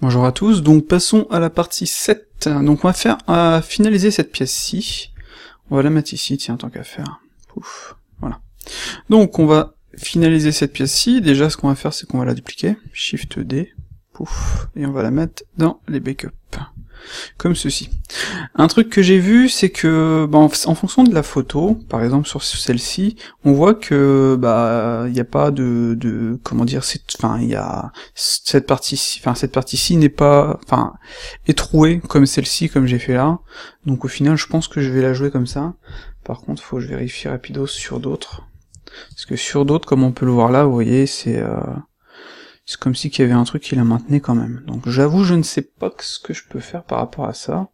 Bonjour à tous, donc passons à la partie 7. Donc on va finaliser cette pièce-ci. On va la mettre ici, tiens, tant qu'à faire. Pouf, voilà. Donc on va finaliser cette pièce-ci. Déjà, ce qu'on va faire, c'est qu'on va la dupliquer. Shift D, pouf, et on va la mettre dans les backups. Comme ceci. Un truc que j'ai vu, c'est que en fonction de la photo, par exemple sur celle-ci, on voit que il n'y a pas de comment dire, il y a cette partie-ci n'est pas est trouée comme celle-ci, comme j'ai fait là. Donc au final, je pense que je vais la jouer comme ça. Par contre, faut que je vérifie rapidos sur d'autres, parce que sur d'autres, comme on peut le voir là, vous voyez, c'est comme si qu'il y avait un truc qui la maintenait quand même. Donc j'avoue, je ne sais pas ce que je peux faire par rapport à ça.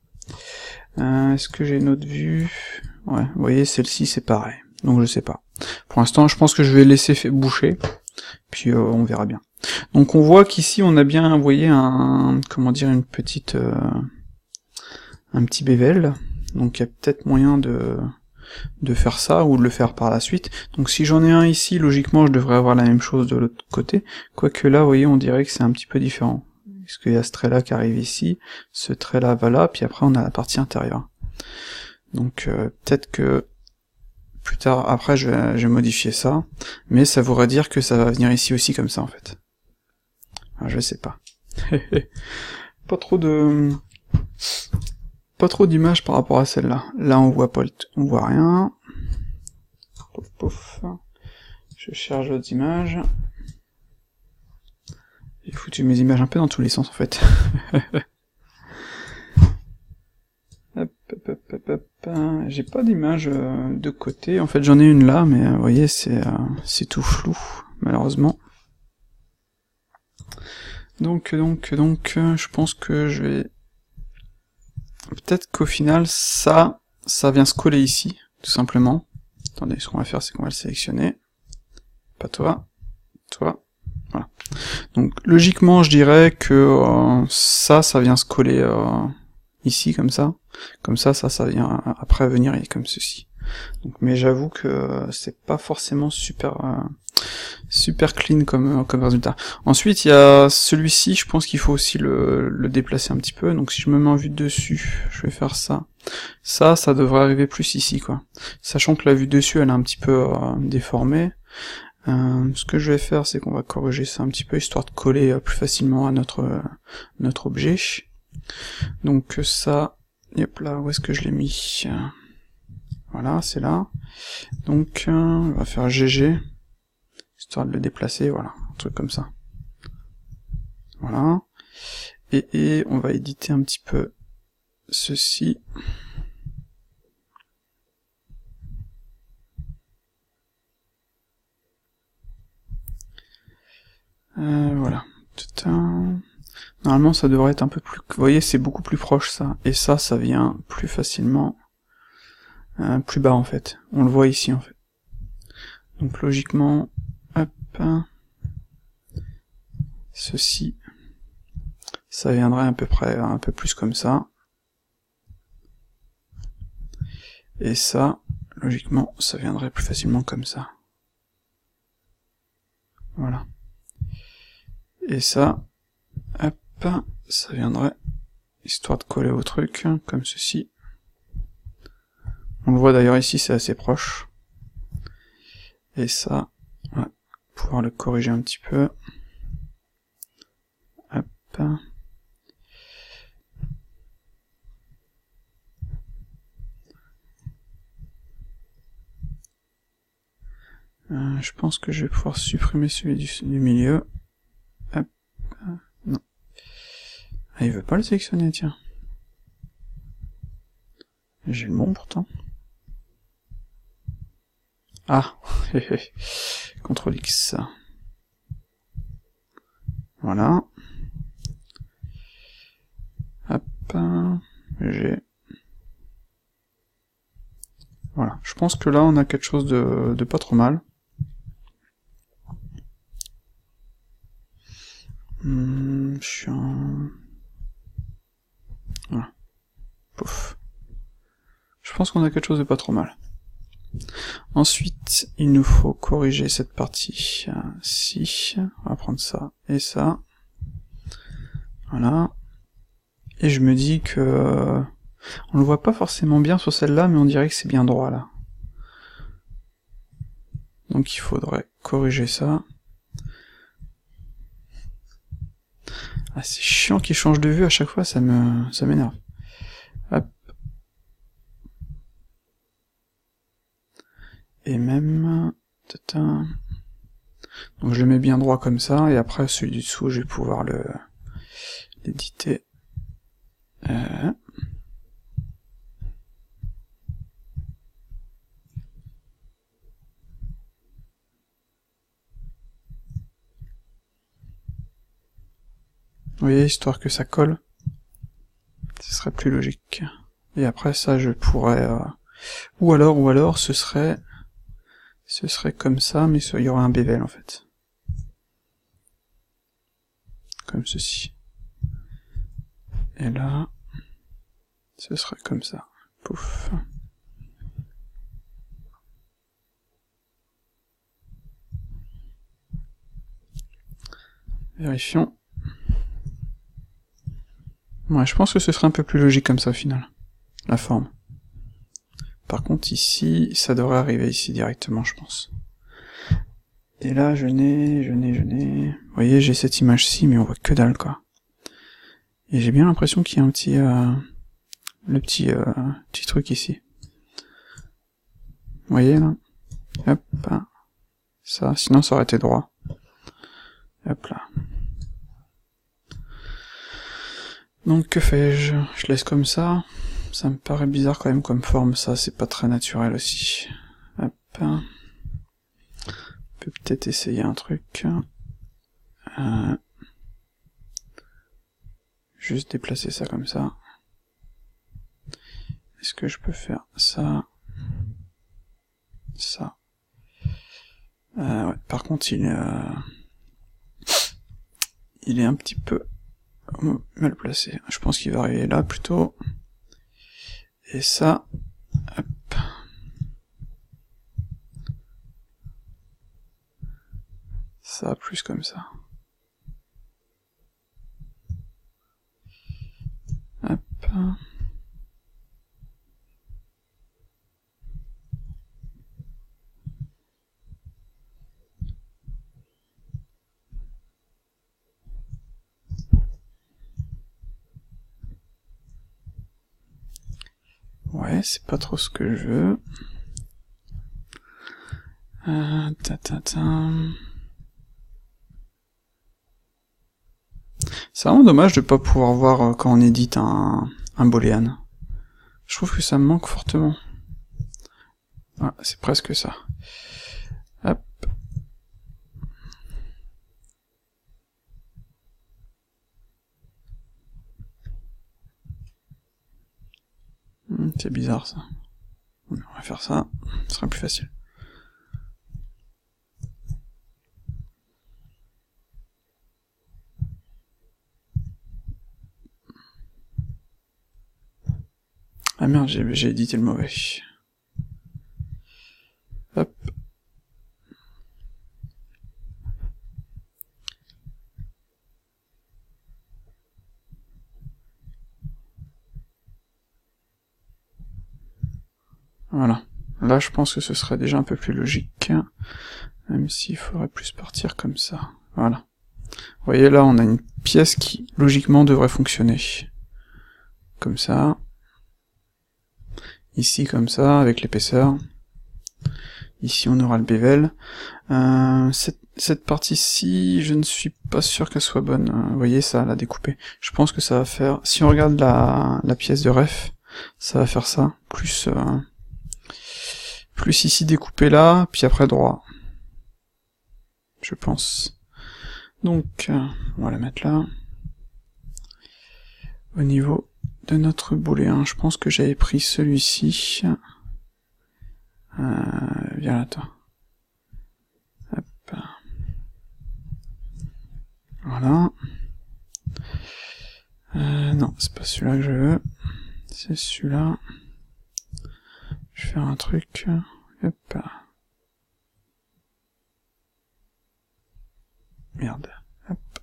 Est-ce que j'ai une autre vue? Ouais, vous voyez, celle-ci c'est pareil. Donc je sais pas. Pour l'instant, je pense que je vais laisser boucher, puis on verra bien. Donc on voit qu'ici on a bien, vous voyez, un petit bevel. Donc il y a peut-être moyen de faire ça, ou de le faire par la suite. Donc si j'en ai un ici, logiquement je devrais avoir la même chose de l'autre côté, quoique là, vous voyez, on dirait que c'est un petit peu différent. Parce qu'il y a ce trait là qui arrive ici, ce trait là va là, puis après on a la partie intérieure. Donc peut-être que plus tard, après je vais modifier ça, mais ça voudrait dire que ça va venir ici aussi comme ça en fait. Ah, je sais pas. Pas trop d'images par rapport à celle-là. Là on voit rien. Pouf pouf. Je cherche d'autres images. J'ai foutu mes images un peu dans tous les sens en fait. J'ai pas d'image de côté. En fait j'en ai une là, mais vous voyez c'est tout flou, malheureusement. Donc je pense que je vais... Peut-être qu'au final ça vient se coller ici, tout simplement. Attendez, ce qu'on va faire, c'est qu'on va le sélectionner. Pas toi. Voilà. Donc logiquement je dirais que ça vient se coller ici comme ça. Comme ça vient après venir comme ceci. Donc, mais j'avoue que c'est pas forcément super clean comme résultat. Ensuite il y a celui-ci, je pense qu'il faut aussi le déplacer un petit peu. Donc si je me mets en vue de dessus, je vais faire ça. Ça devrait arriver plus ici quoi. Sachant que la vue dessus elle est un petit peu déformée. Ce que je vais faire, c'est qu'on va corriger ça un petit peu, histoire de coller plus facilement à notre objet. Donc ça, hop là, où est-ce que je l'ai mis? Voilà, c'est là. Donc on va faire GG, histoire de le déplacer, voilà, un truc comme ça. Voilà. Et on va éditer un petit peu ceci. Voilà. Normalement ça devrait être un peu plus... Vous voyez, c'est beaucoup plus proche ça. Et ça vient plus facilement plus bas en fait. On le voit ici en fait. Donc logiquement, hop, ceci, ça viendrait à peu près un peu plus comme ça. Et ça, logiquement, ça viendrait plus facilement comme ça. Voilà. Et ça, hop, ça viendrait, histoire de coller au truc, comme ceci. On le voit d'ailleurs ici, c'est assez proche. Et ça, on va pouvoir le corriger un petit peu. Hop. Je pense que je vais pouvoir supprimer celui du milieu. Hop. Non. Ah, il veut pas le sélectionner, tiens. J'ai le bon pourtant. Ah, CTRL X. Voilà. Hop, G. Voilà, je pense que là on a quelque chose de pas trop mal. Voilà. Pouf. Je pense qu'on a quelque chose de pas trop mal. Ensuite, il nous faut corriger cette partie-ci. On va prendre ça et ça. Voilà. Et je me dis que... on le voit pas forcément bien sur celle-là, mais on dirait que c'est bien droit, là. Donc il faudrait corriger ça. Ah, c'est chiant qu'il change de vue à chaque fois, ça m'énerve. Hop. Et même... Tata. Donc je le mets bien droit comme ça, et après celui du dessous, je vais pouvoir l'éditer. Vous voyez, histoire que ça colle, ce serait plus logique. Et après ça, je pourrais... Ou alors, ce serait comme ça, mais il y aurait un bevel en fait. Comme ceci. Et là, ce serait comme ça. Pouf. Vérifions. Ouais, je pense que ce serait un peu plus logique comme ça au final. La forme. Par contre ici, ça devrait arriver ici directement, je pense. Et là, je n'ai... Vous voyez, j'ai cette image-ci, mais on voit que dalle, quoi. Et j'ai bien l'impression qu'il y a un petit... le petit truc ici. Vous voyez, là? Hop, ça, sinon ça aurait été droit. Hop là. Donc que fais-je? Je laisse comme ça. Ça me paraît bizarre quand même comme forme, ça, c'est pas très naturel aussi. Hop. On peut peut-être essayer un truc. Juste déplacer ça comme ça. Est-ce que je peux faire ça? Ça. Ouais, par contre, il est un petit peu mal placé. Je pense qu'il va arriver là plutôt. Et ça, hop. Ça, plus comme ça. Hop. Ouais, c'est pas trop ce que je veux. C'est vraiment dommage de pas pouvoir voir quand on édite un booléen. Je trouve que ça me manque fortement. Ah, c'est presque ça. Hop. C'est bizarre ça. On va faire ça, ce sera plus facile. Ah merde, j'ai édité le mauvais. Hop. Voilà. Là, je pense que ce serait déjà un peu plus logique. Même s'il faudrait plus partir comme ça. Voilà. Vous voyez, là, on a une pièce qui, logiquement, devrait fonctionner. Comme ça. Ici, comme ça, avec l'épaisseur. Ici, on aura le bevel. Cette partie-ci, je ne suis pas sûr qu'elle soit bonne. Vous voyez, ça l'a découpé. Je pense que ça va faire... Si on regarde la pièce de ref, ça va faire ça. Plus ici découpé là, puis après droit. Je pense. Donc, on va la mettre là. Au niveau de notre booléen, je pense que j'avais pris celui-ci. Viens là, toi. Hop. Voilà. Non, c'est pas celui-là que je veux. C'est celui-là. Je vais faire un truc. Hop. Merde. Hop.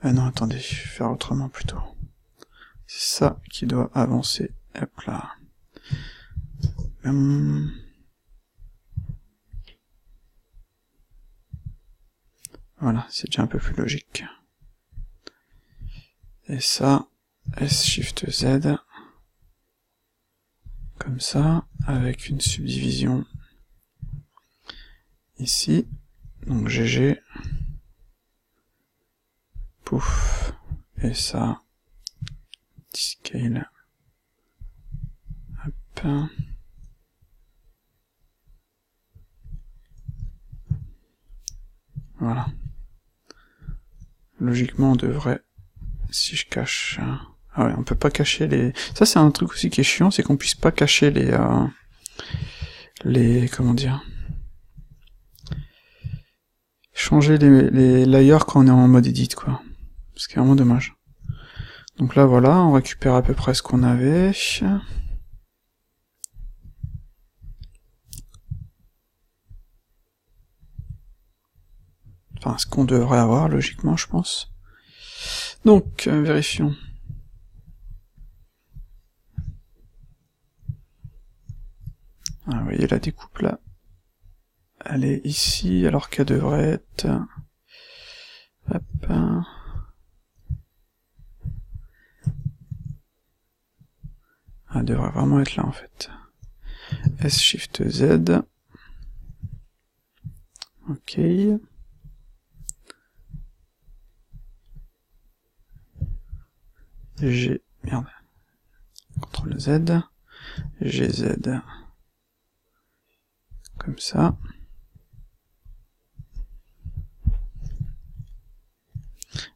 Non, attendez, je vais faire autrement plutôt. C'est ça qui doit avancer. Hop là. Voilà, c'est déjà un peu plus logique. Et ça, S-Shift-Z, comme ça, avec une subdivision ici, donc GG, pouf, et ça, scale, hop, voilà. Logiquement, on devrait, si je cache... Ah ouais, on peut pas cacher les... Ça, c'est un truc aussi qui est chiant, c'est qu'on puisse pas cacher les... Comment dire... Changer les layers quand on est en mode edit, quoi. Ce qui est vraiment dommage. Donc là, voilà, on récupère à peu près ce qu'on avait. Enfin, ce qu'on devrait avoir, logiquement, je pense. Donc, vérifions. Ah, vous voyez la découpe là. Elle est ici, alors qu'elle devrait être... Hop. Elle devrait vraiment être là, en fait. S-Shift-Z. Ok. G... Merde. CTRL Z. GZ. Comme ça.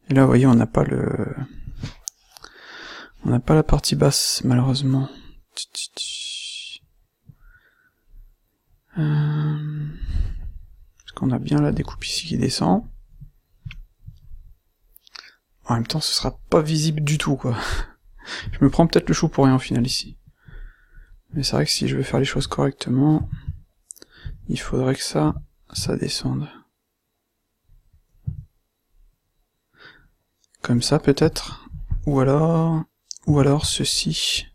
Et là, vous voyez, on n'a pas le... On n'a pas la partie basse, malheureusement. Parce qu'on a bien la découpe ici qui descend. En même temps, ce sera pas visible du tout, quoi. Je me prends peut-être le chou pour rien, au final, ici. Mais c'est vrai que si je veux faire les choses correctement, il faudrait que ça descende. Comme ça, peut-être. Ou alors ceci.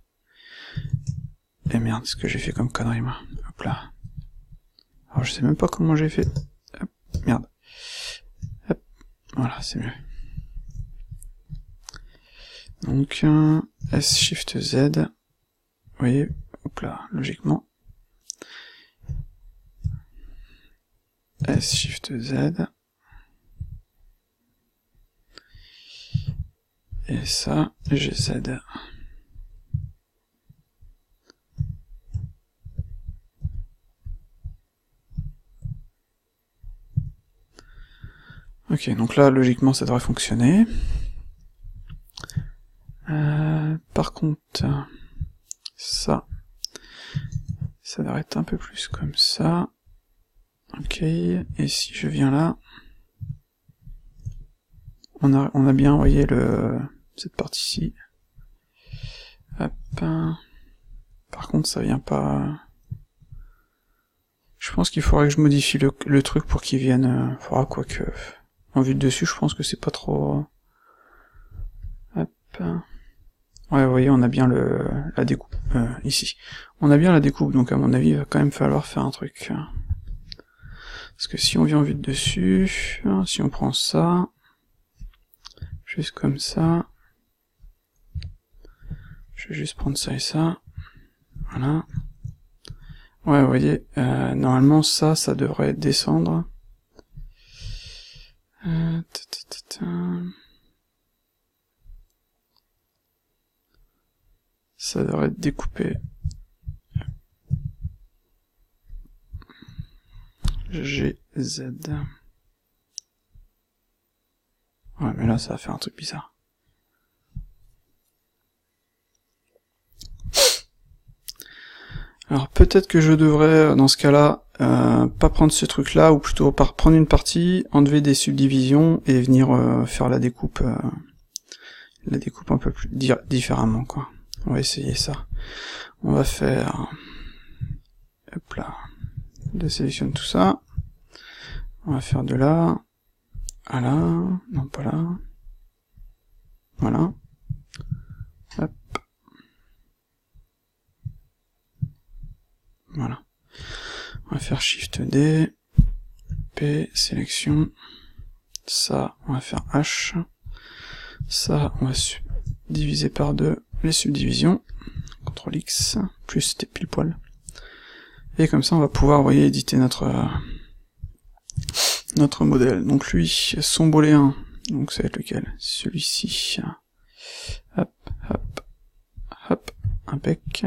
Et merde, ce que j'ai fait comme connerie, moi. Hop là. Alors, je sais même pas comment j'ai fait. Hop, merde. Hop, voilà, c'est mieux. Donc, S-Shift-Z. Vous voyez, hop là, logiquement. S-Shift-Z. Et ça, GZ. Ok, donc là, logiquement, ça devrait fonctionner. Par contre, ça devrait être un peu plus comme ça. Ok, et si je viens là, on a bien, vous voyez, cette partie-ci. Hop. Par contre, ça vient pas... Je pense qu'il faudrait que je modifie le truc pour qu'il vienne... faudra quoi que... En vue de dessus, je pense que c'est pas trop... Hop. Ouais, vous voyez, on a bien la découpe, ici. On a bien la découpe, donc à mon avis, il va quand même falloir faire un truc. Parce que si on vient en vue de dessus, si on prend ça, juste comme ça, je vais juste prendre ça et ça, voilà. Ouais, vous voyez, normalement ça devrait descendre. Ça devrait être découpé. GZ. Ouais, mais là, ça va faire un truc bizarre. Alors, peut-être que je devrais, dans ce cas-là, pas prendre ce truc-là, ou plutôt prendre une partie, enlever des subdivisions, et venir faire la découpe un peu plus différemment, quoi. On va essayer ça. On va faire... Hop là. Je sélectionne tout ça. On va faire de là à là. Non, pas là. Voilà. Hop. Voilà. On va faire Shift D, P, sélection. Ça, on va faire H. Ça, on va diviser par 2 les subdivisions. CTRL X, plus des pile poil. Et comme ça, on va pouvoir, vous voyez, éditer notre modèle. Donc lui, son booléen, donc ça va être lequel? Celui-ci. Hop, hop, hop, impec.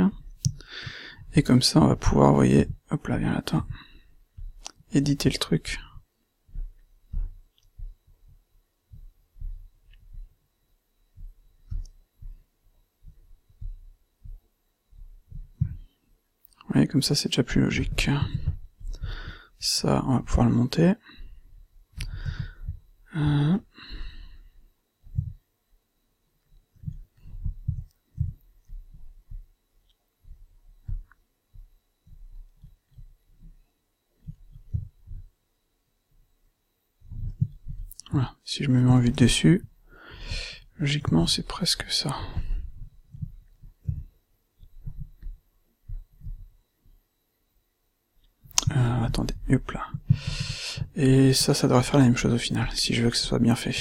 Et comme ça, on va pouvoir, vous voyez, hop là, viens là, toi, éditer le truc. Vous voyez, comme ça, c'est déjà plus logique. Ça, on va pouvoir le monter. Voilà, si je me mets en vue dessus, logiquement, c'est presque ça. Attendez, hop là. Et ça devrait faire la même chose au final, si je veux que ce soit bien fait.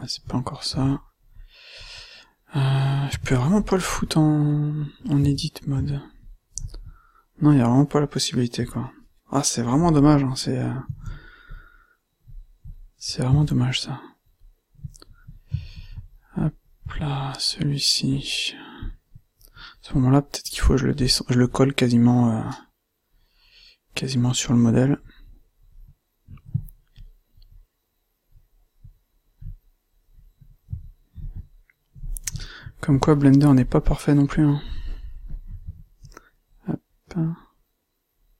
C'est pas encore ça. Je peux vraiment pas le foutre en edit mode. Non, il y a vraiment pas la possibilité, quoi. Ah, c'est vraiment dommage, hein, c'est vraiment dommage, ça. Hop là, celui-ci. À ce moment-là, peut-être qu'il faut que je le colle quasiment sur le modèle. Comme quoi, Blender n'est pas parfait non plus, hein. Hop.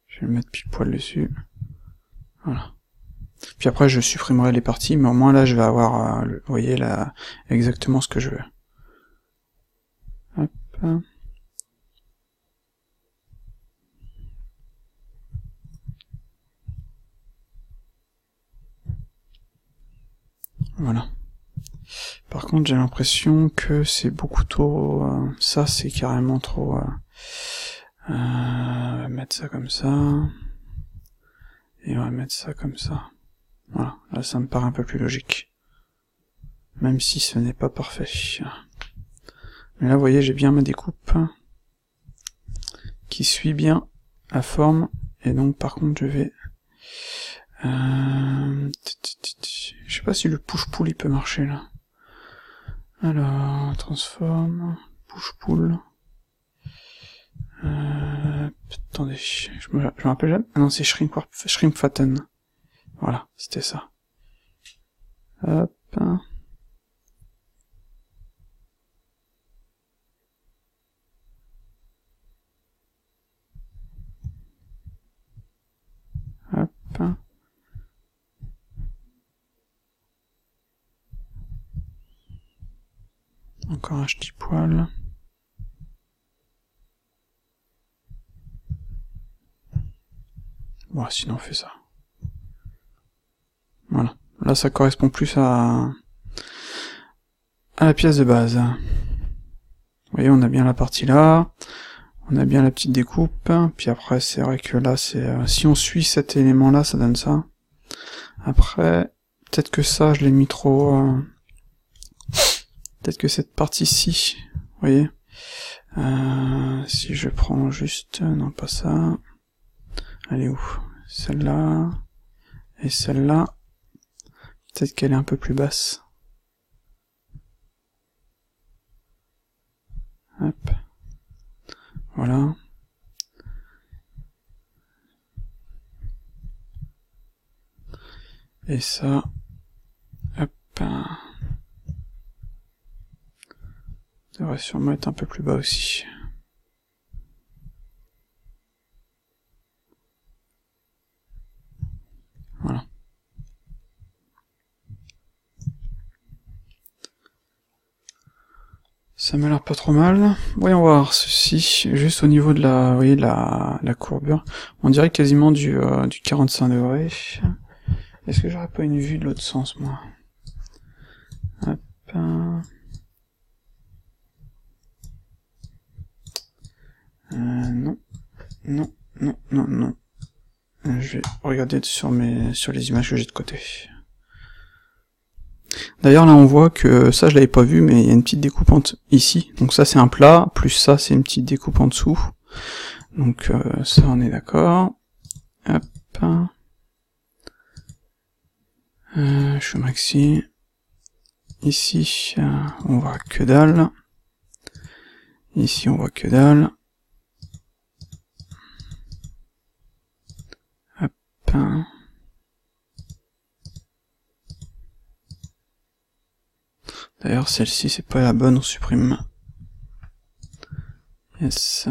Je vais le mettre pile poil dessus. Voilà. Puis après, je supprimerai les parties, mais au moins là, je vais avoir, vous voyez, là, exactement ce que je veux. Hop. Voilà. Par contre, j'ai l'impression que c'est beaucoup trop... ça, c'est carrément trop... on va mettre ça comme ça. Et on va mettre ça comme ça. Voilà, là ça me paraît un peu plus logique. Même si ce n'est pas parfait. Mais là, vous voyez, j'ai bien ma découpe qui suit bien la forme. Et donc, par contre, je vais... je sais pas si le push-pull il peut marcher là. Alors, transforme, push-pull. Attendez, je me rappelle jamais. Ah non, c'est Shrink Fatten. Voilà, c'était ça. Hop. Hop. Encore un petit poil. Bon, sinon on fait ça. Voilà. Là, ça correspond plus à la pièce de base. Vous voyez, on a bien la partie là. On a bien la petite découpe. Puis après, c'est vrai que là, c'est si on suit cet élément-là, ça donne ça. Après, peut-être que ça, je l'ai mis trop... peut-être que cette partie-ci, vous voyez, si je prends juste... non, pas ça. Elle est où? Celle-là. Et celle-là. Peut-être qu'elle est un peu plus basse. Hop. Voilà. Et ça... hop. Devrait sûrement être un peu plus bas aussi. Voilà. Ça m'a l'air pas trop mal. Voyons voir ceci, juste au niveau de la, vous voyez, la courbure. On dirait quasiment du 45 degrés. Est-ce que j'aurais pas une vue de l'autre sens, moi? Hop. Non. Non, non, non, non. Je vais regarder sur les images que j'ai de côté. D'ailleurs, là, on voit que ça, je l'avais pas vu, mais il y a une petite découpante ici. Donc ça, c'est un plat, plus ça, c'est une petite découpe en dessous. Donc ça, on est d'accord. Hop. Je suis maxi. Ici, on voit que dalle. Ici, on voit que dalle. Hop. D'ailleurs, celle-ci, c'est pas la bonne, on supprime. Yes.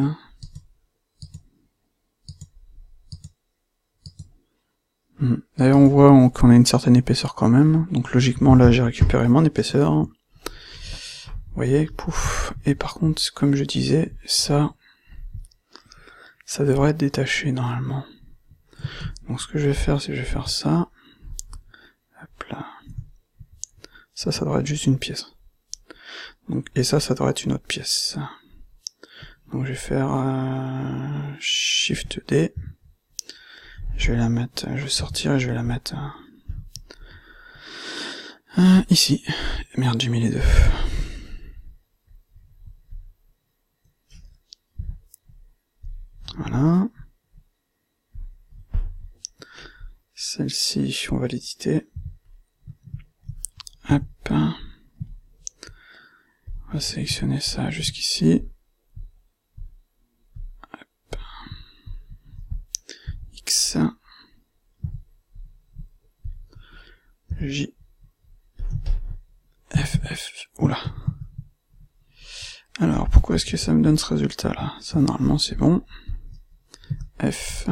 D'ailleurs, on voit qu'on a une certaine épaisseur quand même. Donc logiquement, là, j'ai récupéré mon épaisseur. Vous voyez, pouf. Et par contre, comme je disais, ça devrait être détaché normalement. Donc ce que je vais faire, c'est que je vais faire ça. Hop là. Ça devrait être juste une pièce. Donc, et ça devrait être une autre pièce. Donc je vais faire Shift D. Je vais la mettre, je vais sortir et je vais la mettre ici. Merde, j'ai mis les deux. Voilà. Celle-ci, on va l'éditer. Hop. On va sélectionner ça jusqu'ici. Hop. X. J. F. Oula. Alors, pourquoi est-ce que ça me donne ce résultat-là? Ça, normalement, c'est bon. F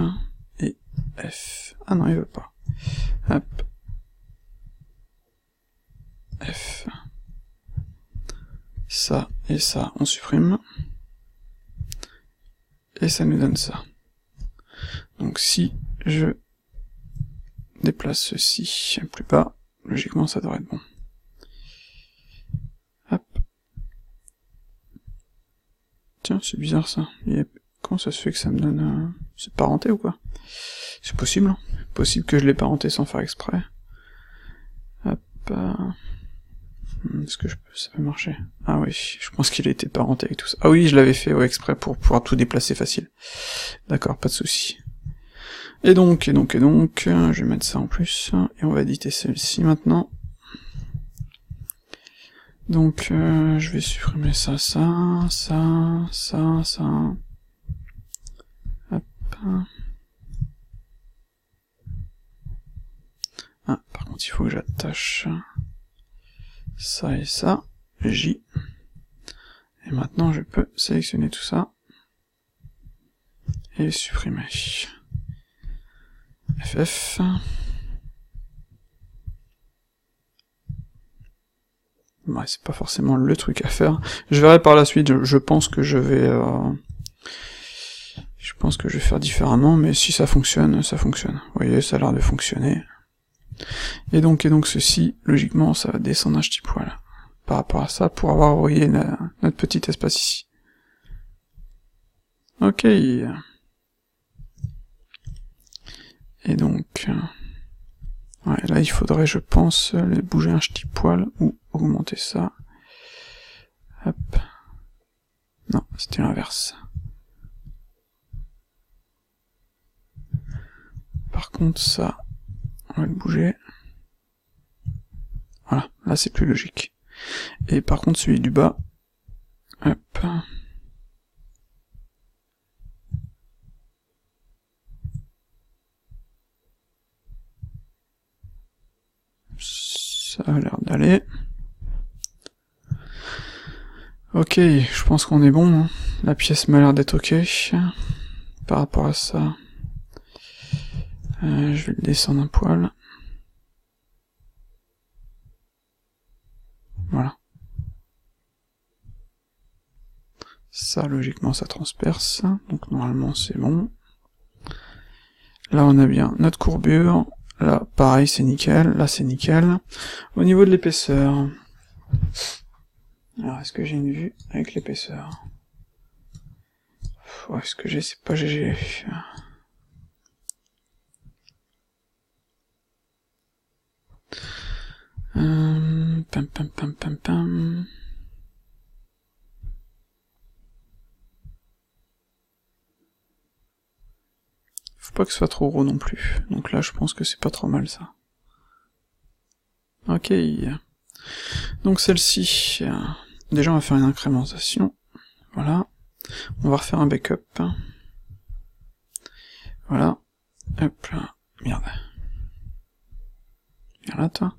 et F. Ah non, il veut pas. Hop. F. Ça et ça, on supprime. Et ça nous donne ça. Donc si je déplace ceci plus bas, logiquement ça devrait être bon. Hop. Tiens, c'est bizarre ça. Comment ça se fait que ça me donne... C'est parenté ou quoi? C'est possible, hein. Possible que je l'ai parenté sans faire exprès. Hop. Est-ce que ça peut marcher? Ah oui, je pense qu'il a été parenté avec tout ça. Ah oui, je l'avais fait exprès pour pouvoir tout déplacer facile. D'accord, pas de souci. Et donc, je vais mettre ça en plus, et on va éditer celle-ci maintenant. Donc, je vais supprimer ça. Hop. Ah, par contre, il faut que j'attache ça et ça, J. Et maintenant, je peux sélectionner tout ça, et supprimer. FF. Ouais, c'est pas forcément le truc à faire. Je verrai par la suite, je pense que je vais faire différemment, mais si ça fonctionne, ça fonctionne. Vous voyez, ça a l'air de fonctionner. Et donc ceci, logiquement, ça va descendre un petit poil par rapport à ça, pour avoir, vous voyez, notre petit espace ici. Ok. Et donc... ouais, là, il faudrait, je pense, les bouger un petit poil, ou augmenter ça. Hop. Non, c'était l'inverse. Par contre, ça, on va le bouger. Voilà, là c'est plus logique. Et par contre, celui du bas, hop. Ça a l'air d'aller. Ok, je pense qu'on est bon. Hein. La pièce m'a l'air d'être ok. Par rapport à ça, je vais le descendre un poil. Voilà. ça, logiquement ça transperce, donc normalement c'est bon. Là on a bien notre courbure, là pareil c'est nickel, là c'est nickel. Au niveau de l'épaisseur, alors est-ce que j'ai une vue avec l'épaisseur? Ouais, ce que j'ai c'est pas GG. Pam. Faut pas que ce soit trop gros non plus. Donc là, je pense que c'est pas trop mal, ça. Ok. Donc celle-ci, déjà on va faire une incrémentation. Voilà. On va refaire un backup. Voilà. Hop là. Merde. Viens là, toi.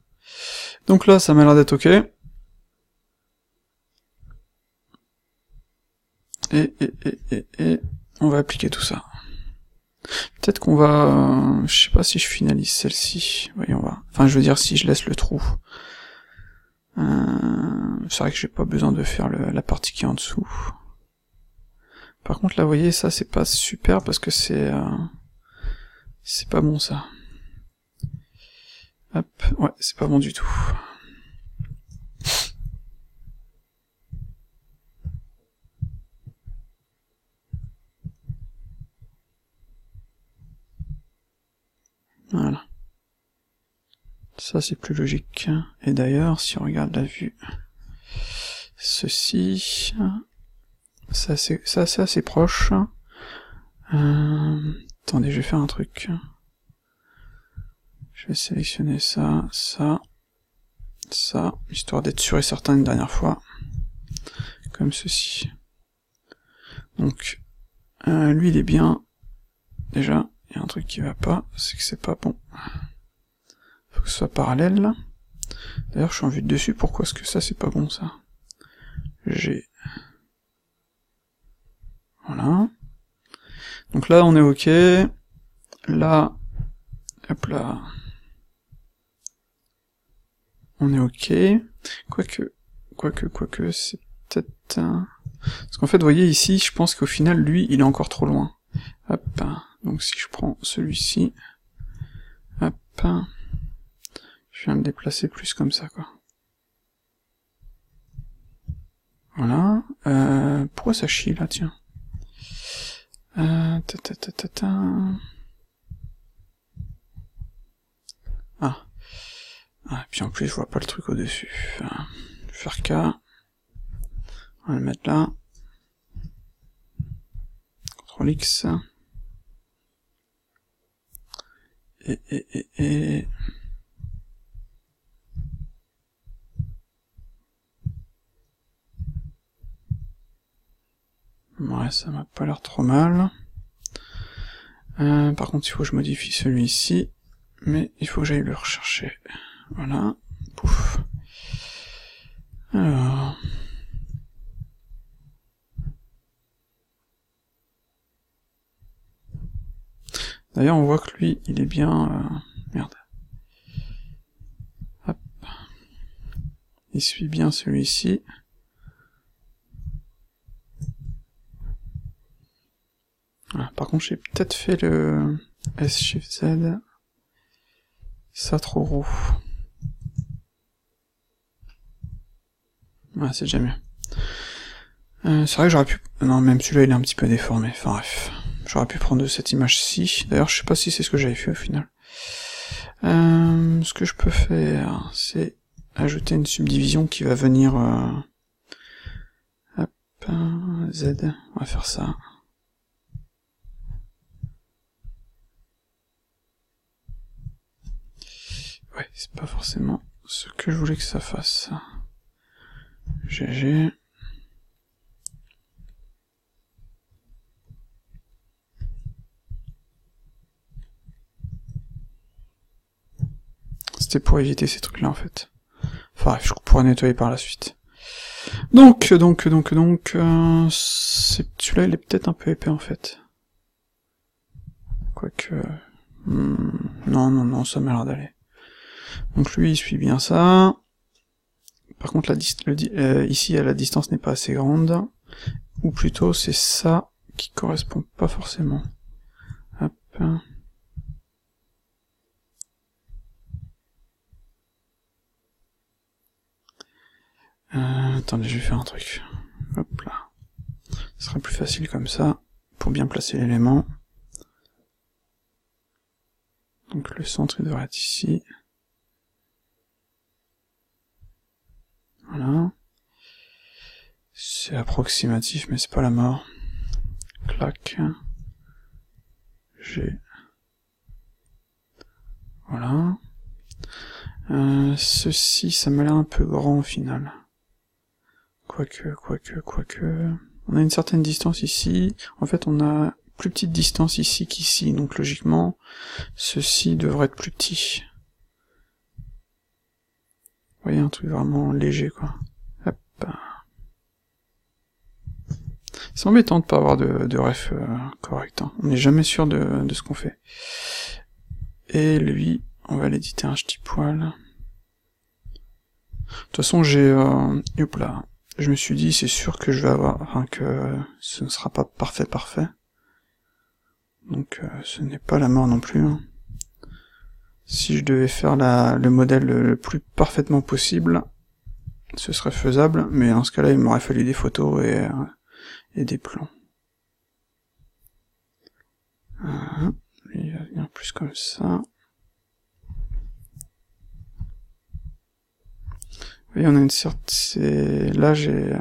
Donc là, ça m'a l'air d'être ok. Et on va appliquer tout ça. Peut-être qu'on va... je sais pas si je finalise celle-ci. Voyons voir. Enfin, je veux dire si je laisse le trou. C'est vrai que j'ai pas besoin de faire la partie qui est en dessous. Par contre, là, vous voyez, ça, c'est pas super parce que c'est pas bon, ça. Hop, ouais, c'est pas bon du tout. Voilà. Ça, c'est plus logique. Et d'ailleurs, si on regarde la vue, ceci, c'est assez proche. Attendez, je vais faire un truc. Je vais sélectionner ça, histoire d'être sûr et certain une dernière fois. Comme ceci. Donc, lui, il est bien. Déjà, il y a un truc qui va pas, c'est que c'est pas bon. Faut que ce soit parallèle. D'ailleurs, je suis en vue de dessus, pourquoi est-ce que ça, c'est pas bon, ça? G. Voilà. Donc là, on est ok. Là, hop là. On est ok. Quoique, c'est peut-être... Parce qu'en fait, vous voyez ici, je pense qu'au final, lui, il est encore trop loin. Hop. Donc si je prends celui-ci, hop. Je viens le déplacer plus comme ça, quoi. Voilà. Pourquoi ça chie, là, tiens? Ah. Ah, et puis en plus, je vois pas le truc au-dessus. Je vais faire K. On va le mettre là. CTRL X. Et... Ouais, ça m'a pas l'air trop mal. Par contre, il faut que je modifie celui-ci. Mais il faut que j'aille le rechercher. Voilà. Pouf. Alors... D'ailleurs, on voit que lui, il est bien... Merde. Hop. Il suit bien celui-ci. Voilà. Par contre, j'ai peut-être fait le S-Shift-Z. Ça trop roux. Ouais, c'est déjà mieux. C'est vrai que j'aurais pu... Non, même celui-là, il est un petit peu déformé. Enfin bref. J'aurais pu prendre cette image-ci. D'ailleurs, je sais pas si c'est ce que j'avais fait au final. Ce que je peux faire, c'est ajouter une subdivision qui va venir... Hop, Z. On va faire ça. Ouais, c'est pas forcément ce que je voulais que ça fasse. GG. C'était pour éviter ces trucs-là, en fait. Enfin bref, je pourrais nettoyer par la suite. Donc, celui-là, il est peut-être un peu épais, en fait. Quoique... Non, ça m'a l'air d'aller. Donc lui, il suit bien ça. Par contre, ici, la distance n'est pas assez grande. ou plutôt c'est ça qui correspond pas forcément. Hop. Attendez, je vais faire un truc. Hop là. Ce sera plus facile comme ça, pour bien placer l'élément. Donc le centre il devrait être ici. Voilà. C'est approximatif, mais c'est pas la mort. Clac. G. Voilà. Ceci, ça m'a l'air un peu grand au final. Quoique. On a une certaine distance ici. En fait, on a plus petite distance ici qu'ici. Donc logiquement, ceci devrait être plus petit. Vous voyez, un truc vraiment léger, quoi. Hop. C'est embêtant de pas avoir de ref correct. Hein. On n'est jamais sûr de ce qu'on fait. Et lui, on va l'éditer un petit poil. De toute façon, j'ai... hop là. Je me suis dit, c'est sûr que je vais avoir... Enfin, que ce ne sera pas parfait. Donc, ce n'est pas la mort non plus. Hein. Si je devais faire le modèle le plus parfaitement possible, ce serait faisable, mais dans ce cas-là, il m'aurait fallu des photos et des plans. Il va venir plus comme ça. Vous voyez, on a une certaine... Là, j'ai...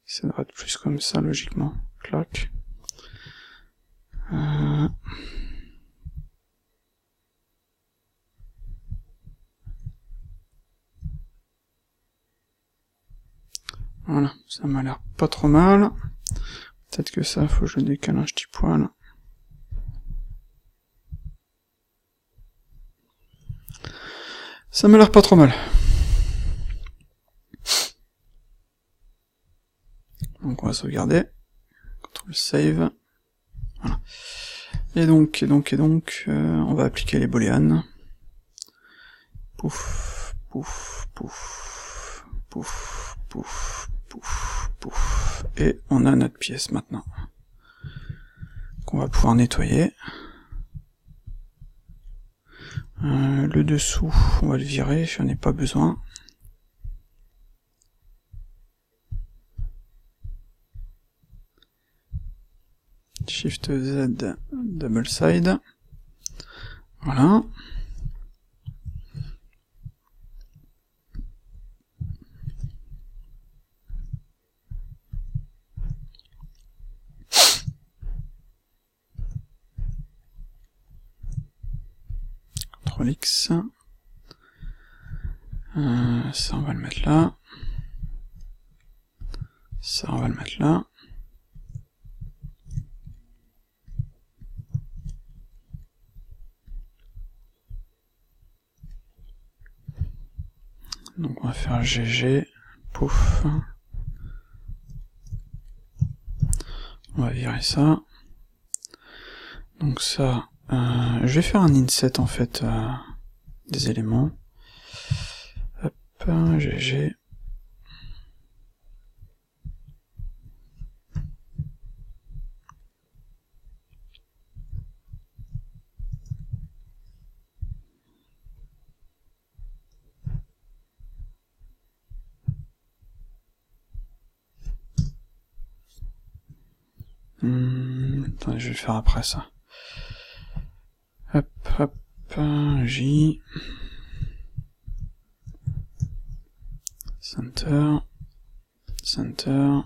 Ça devrait être plus comme ça, logiquement. Clac. Voilà, ça m'a l'air pas trop mal. Peut-être que ça, faut que je le décale un petit poil. Ça m'a l'air pas trop mal. Donc on va sauvegarder. Ctrl save. Voilà. Et donc, on va appliquer les booléennes. Pouf, pouf, pouf, pouf, pouf, pouf, pouf. Et on a notre pièce maintenant. Qu'on va pouvoir nettoyer. Le dessous, on va le virer, j'en ai pas besoin. Shift Z, double side. Voilà. CTRL X. Ça, on va le mettre là. Ça, on va le mettre là. Donc on va faire GG, pouf. On va virer ça. Donc ça, je vais faire un inset en fait des éléments. Hop, GG. Attendez, je vais le faire après ça. Hop, hop, J. Center. Center.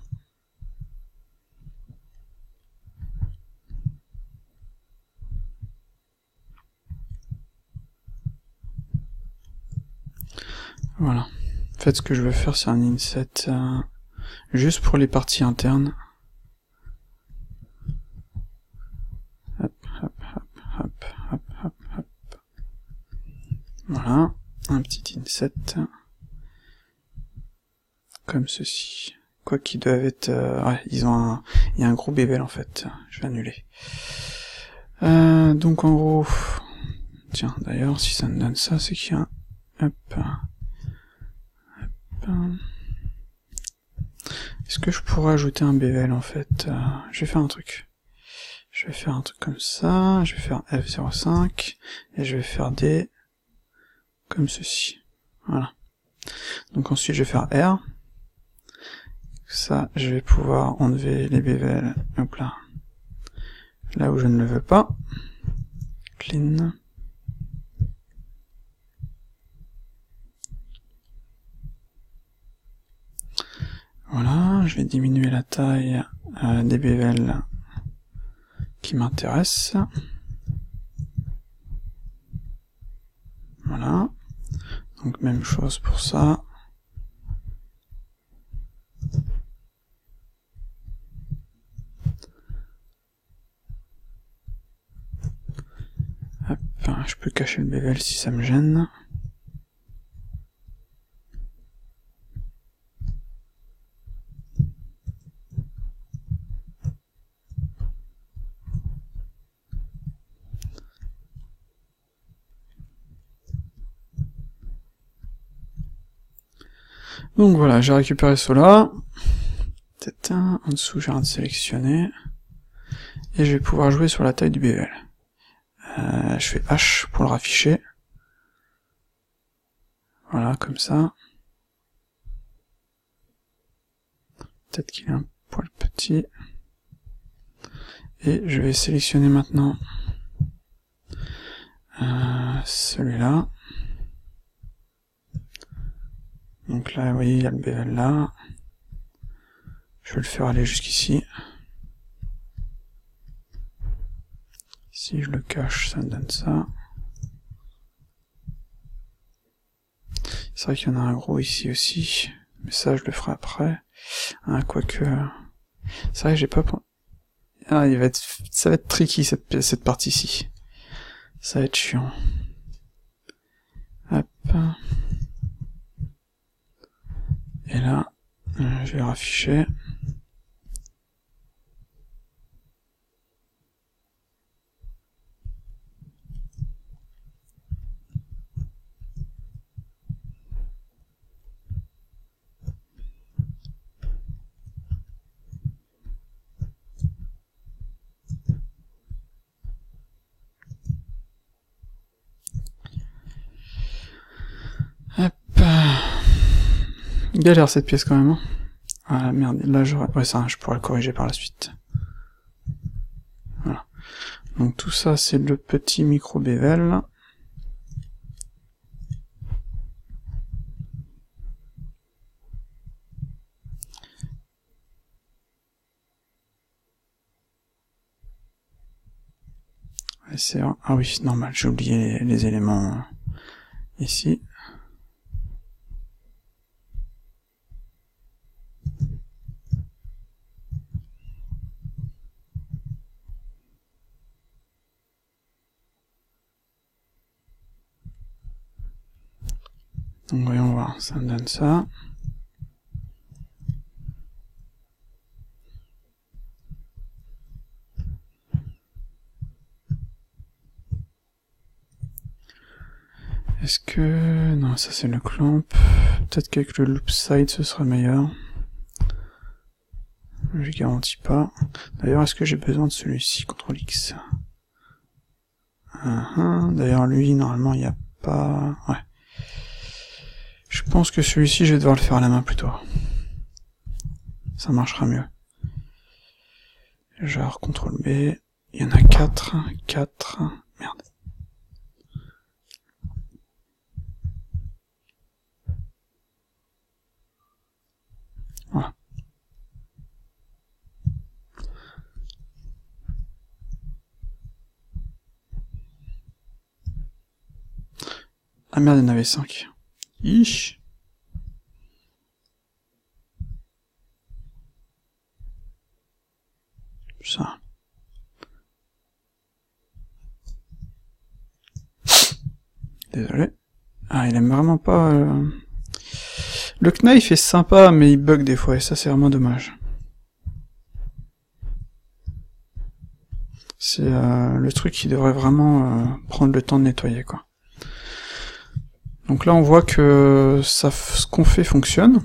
Voilà. En fait, ce que je veux faire, c'est un inset juste pour les parties internes. Voilà, un petit inset, comme ceci. Quoi qu'ils doivent être... ouais, il y a un gros bébel en fait, je vais annuler. Donc en gros... Tiens, d'ailleurs, si ça me donne ça, c'est qu'il y a un... Hop. Est-ce que je pourrais ajouter un bevel en fait? Je vais faire un truc. Je vais faire un truc comme ça, je vais faire F05, et je vais faire D comme ceci. Voilà. Donc ensuite je vais faire R. Ça, je vais pouvoir enlever les bevels, hop là. Là où je ne le veux pas. Clean. Voilà, je vais diminuer la taille des bevels qui m'intéressent. Voilà. Donc même chose pour ça. Hop, je peux cacher le bevel si ça me gêne. Donc voilà, j'ai récupéré cela. Peut-être un en dessous, j'ai rien de sélectionner. Et je vais pouvoir jouer sur la taille du bevel. Je fais H pour le rafficher. Voilà, comme ça. Peut-être qu'il est un poil petit. Et je vais sélectionner maintenant celui-là. Donc là, vous voyez, il y a le bevel là. Je vais le faire aller jusqu'ici. Si je le cache, ça me donne ça. C'est vrai qu'il y en a un gros ici aussi, mais ça je le ferai après. Quoique... C'est vrai que j'ai pas... ça va être tricky cette partie-ci. Ça va être chiant. Hop. Et là, je vais rafficher. Hop. Galère cette pièce quand même. Hein. Ah merde, là j'aurais... Ouais, ça, je pourrais le corriger par la suite. Voilà. Donc tout ça, c'est le petit micro bevel. Ah oui, c'est normal, j'ai oublié les éléments ici. Donc voyons voir, ça me donne ça. Est-ce que... Non, ça c'est le clamp. Peut-être qu'avec le loop side ce sera meilleur. Je garantis pas. D'ailleurs, est-ce que j'ai besoin de celui-ci, CTRL X? D'ailleurs, lui, normalement, il n'y a pas... Ouais. Je pense que celui-ci, je vais devoir le faire à la main plutôt. Ça marchera mieux. Genre, CTRL B. Il y en a 4. Merde. Voilà. Ah merde, il y en avait 5. Ish. Ça. Désolé. Ah, il aime vraiment pas... Le knife est sympa, mais il bug des fois, et ça c'est vraiment dommage. C'est le truc qui devrait vraiment prendre le temps de nettoyer, quoi. Donc là on voit que ça, ce qu'on fait fonctionne.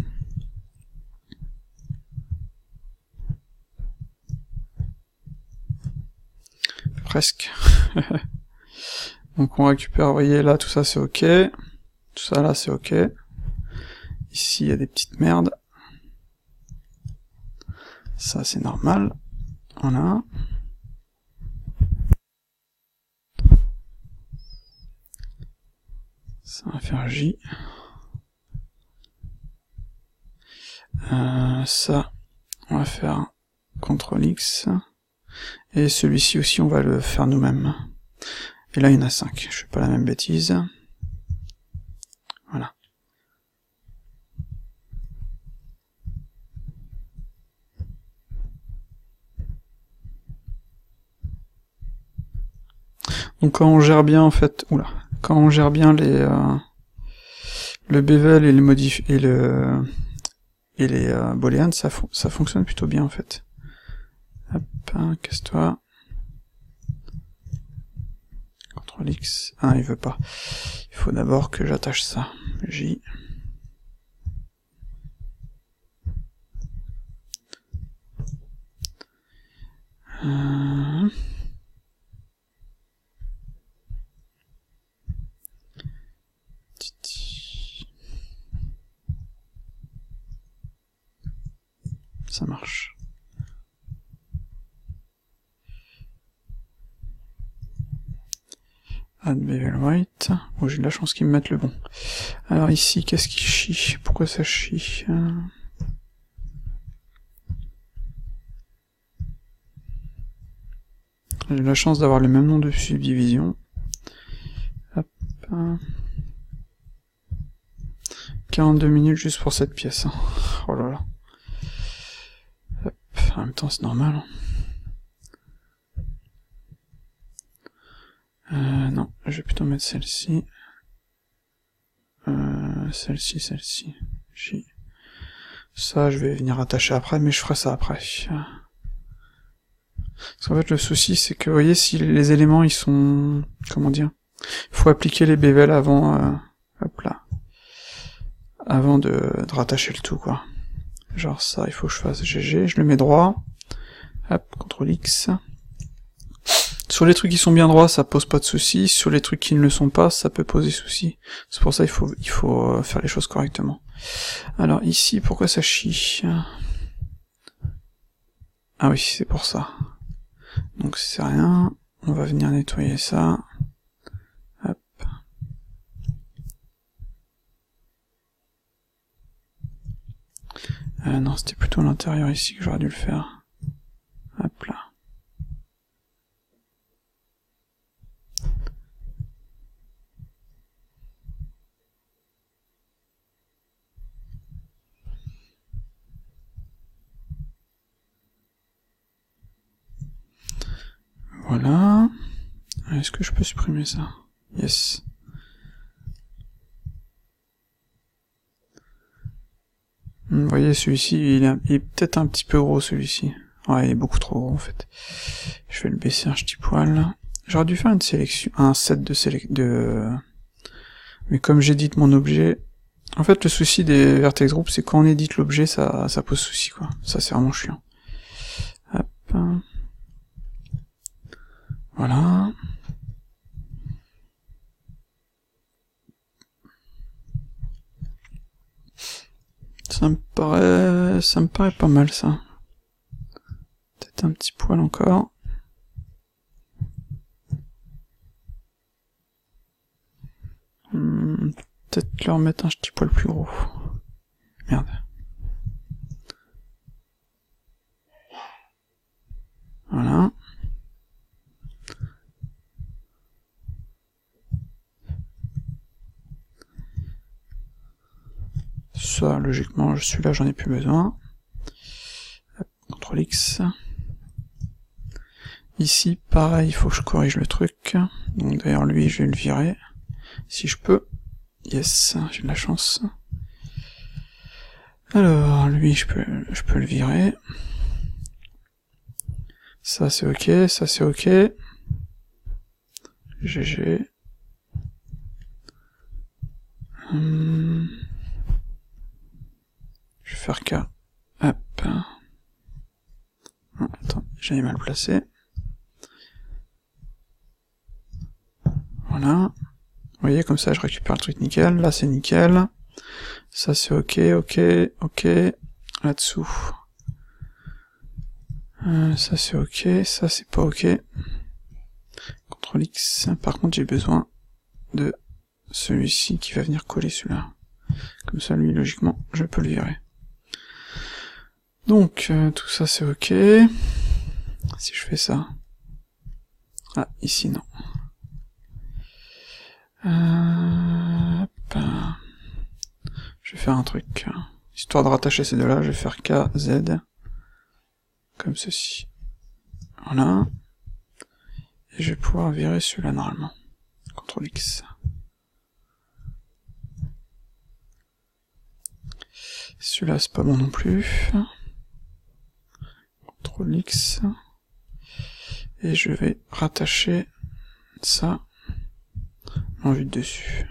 presque. Donc on récupère, vous voyez là, tout ça c'est ok. Tout ça là c'est ok. Ici il y a des petites merdes. Ça c'est normal. Voilà. Ça va faire J. Ça, on va faire CTRL X. Et celui-ci aussi, on va le faire nous-mêmes. Et là, il y en a 5. Je fais pas la même bêtise. Voilà. Donc quand on gère bien, en fait... Oula. Quand on gère bien les... le bevel et les booleans, ça fonctionne plutôt bien, en fait. Hop, casse-toi. CTRL X. Ah, il veut pas. Il faut d'abord que j'attache ça. J. Ça marche. Add bevel white. Oh, j'ai de la chance qu'ils me mettent le bon. Alors ici, qu'est-ce qui chie? Pourquoi ça chie? J'ai de la chance d'avoir le même nom de subdivision. Hop. 42 minutes juste pour cette pièce. Oh là là. Hop. En même temps, c'est normal. Non, je vais plutôt mettre celle-ci. Celle-ci. J. Ça, je vais venir attacher après, mais je ferai ça après. Parce qu'en fait, le souci, c'est que, vous voyez, si les éléments, ils sont... Comment dire? Il faut appliquer les bevels avant... hop là. Avant de rattacher le tout, quoi. Genre ça, il faut que je fasse GG, je le mets droit. Hop, CTRL X. Sur les trucs qui sont bien droits, ça pose pas de soucis. Sur les trucs qui ne le sont pas, ça peut poser soucis. C'est pour ça qu'il faut faire les choses correctement. Alors ici, pourquoi ça chie? Ah oui, c'est pour ça. Donc c'est rien. On va venir nettoyer ça. Hop. Non, c'était plutôt à l'intérieur ici que j'aurais dû le faire. Hop là. Voilà. Est-ce que je peux supprimer ça? Yes. Vous voyez, celui-ci, il est peut-être un petit peu gros, celui-ci. Ouais, il est beaucoup trop gros, en fait. Je vais le baisser un petit poil. J'aurais dû faire une sélection, un set de Mais comme j'édite mon objet... En fait, le souci des vertex groups, c'est quand on édite l'objet, ça pose souci, quoi. Ça, c'est vraiment chiant. Hop. Voilà. Ça me paraît pas mal, ça. Peut-être un petit poil encore. Peut-être leur mettre un petit poil plus gros. Merde. Voilà. Ça, logiquement, celui-là, j'en ai plus besoin. CTRL X. Ici, pareil, il faut que je corrige le truc. Donc d'ailleurs, lui, je vais le virer. Si je peux. Yes, j'ai de la chance. Alors, lui, je peux le virer. Ça, c'est ok, ça, c'est ok. GG. Je vais faire K. Hop. Oh, attends, j'avais mal placé. Voilà. Vous voyez, comme ça je récupère le truc nickel. Là c'est nickel. Ça c'est ok, ok, ok. Là-dessous. Ça c'est ok, ça c'est pas ok. CTRL X. Par contre j'ai besoin de celui-ci qui va venir coller celui-là. Comme ça lui logiquement je peux le virer. Donc tout ça c'est ok. Si je fais ça. Ah, ici non. Hop. Je vais faire un truc. Histoire de rattacher ces deux-là, je vais faire K, Z. Comme ceci. Voilà. Et je vais pouvoir virer celui-là normalement. CTRL X. Celui-là c'est pas bon non plus. CTRL X. Et je vais rattacher ça en vue de dessus.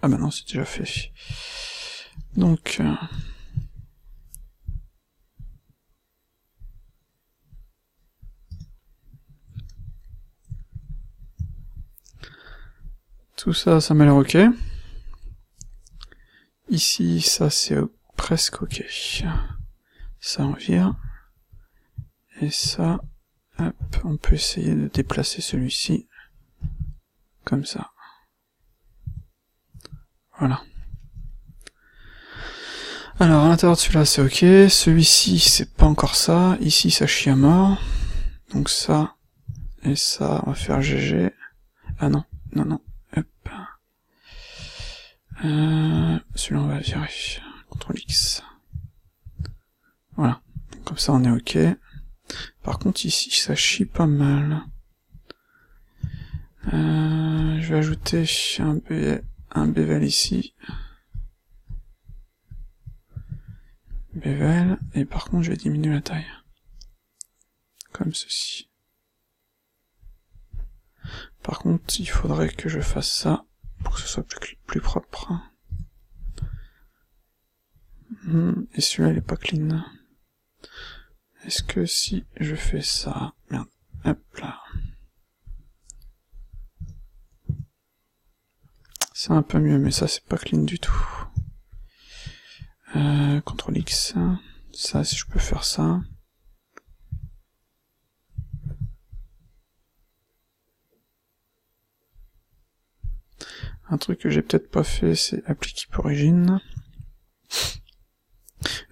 Ah bah non, c'est déjà fait. Donc... tout ça, ça m'a l'air ok. Ici, ça c'est presque ok. Ça on vire. Et ça, hop, on peut essayer de déplacer celui-ci. Comme ça. Voilà. Alors, à l'intérieur de celui-là, c'est ok. Celui-ci, c'est pas encore ça. Ici, ça chie à mort. Donc ça, et ça, on va faire GG. Ah non, non, non. Hop. Celui-là, on va le virer. CTRL X. Voilà. Comme ça, on est ok. Par contre, ici, ça chie pas mal. Je vais ajouter un bevel ici. Bevel, et par contre je vais diminuer la taille. Comme ceci. Par contre, il faudrait que je fasse ça pour que ce soit plus propre. Et celui-là il est pas clean. Est-ce que si je fais ça... Merde. Hop là. C'est un peu mieux, mais ça c'est pas clean du tout. CTRL X. Ça, si je peux faire ça. Un truc que j'ai peut-être pas fait, c'est appliquer origine.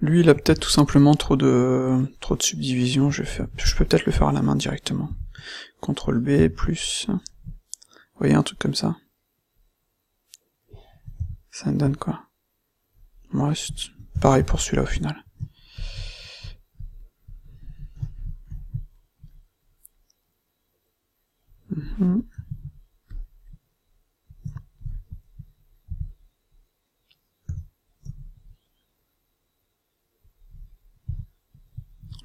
Lui, il a peut-être tout simplement trop de subdivisions. Je peux peut-être le faire à la main directement. CTRL B, plus... Vous voyez, un truc comme ça. Ça me donne quoi? Ouais, c'est pareil pour celui-là au final.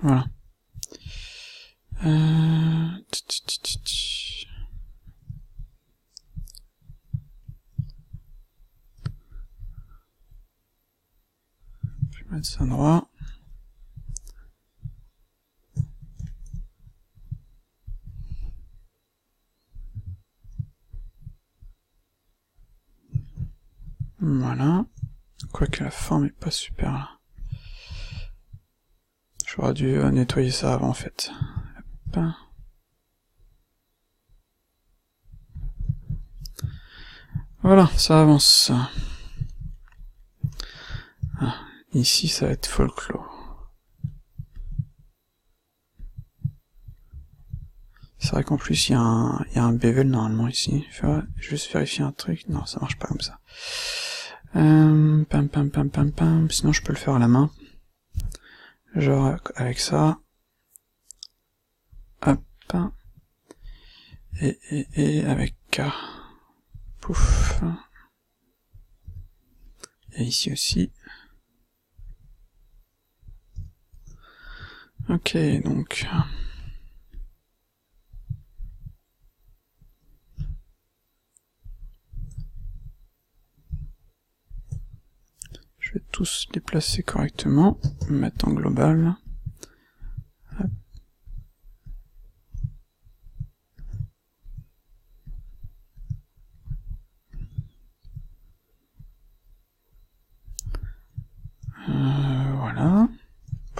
Voilà. Je vais mettre ça droit. Voilà. Quoique la forme est pas super là. J'aurais dû nettoyer ça avant en fait. Hop. Voilà, ça avance. Ah, ici ça va être folklore. C'est vrai qu'en plus il y a un bevel normalement ici. Je vais juste vérifier un truc. Non, ça marche pas comme ça. Pam pam pam pam pam. Sinon je peux le faire à la main. Genre avec ça. Hop. Et avec K. Pouf. Et ici aussi. Ok, donc... je vais tous déplacer correctement, mettre en global. Hop.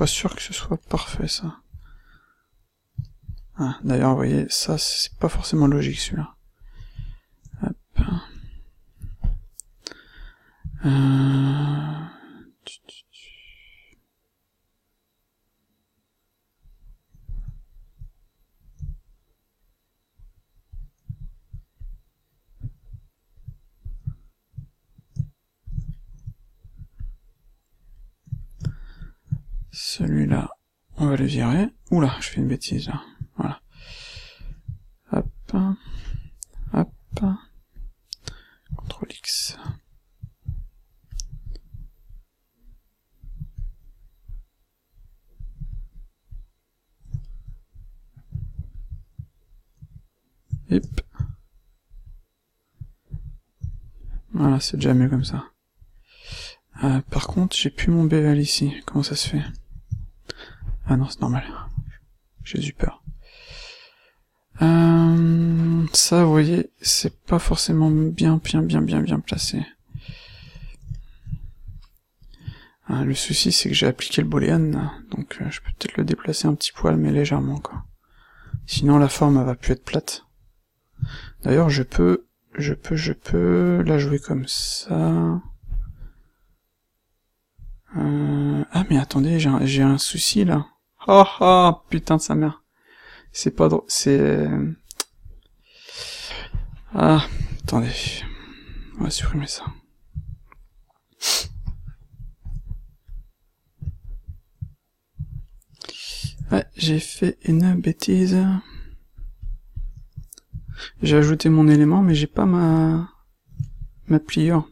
pas sûr que ce soit parfait, ça. Ah, d'ailleurs, vous voyez, ça, c'est pas forcément logique, celui-là. Hop. Celui-là, on va le virer. Oula, je fais une bêtise, là. Voilà. Hop. Hop. CTRL X. Hop. Voilà, c'est déjà mieux comme ça. Par contre, j'ai plus mon bevel ici. Comment ça se fait? Ah non, c'est normal. J'ai eu peur. Ça, vous voyez, c'est pas forcément bien placé. Le souci, c'est que j'ai appliqué le boolean, donc je peux peut-être le déplacer un petit poil, mais légèrement, quoi. Sinon, la forme, elle va plus être plate. D'ailleurs, je peux la jouer comme ça. Ah, mais attendez, j'ai un souci, là. Oh, oh, putain de sa mère. C'est pas drôle, c'est... Ah, attendez. On va supprimer ça. Ouais, j'ai fait une bêtise. J'ai ajouté mon élément, mais j'ai pas ma pliure.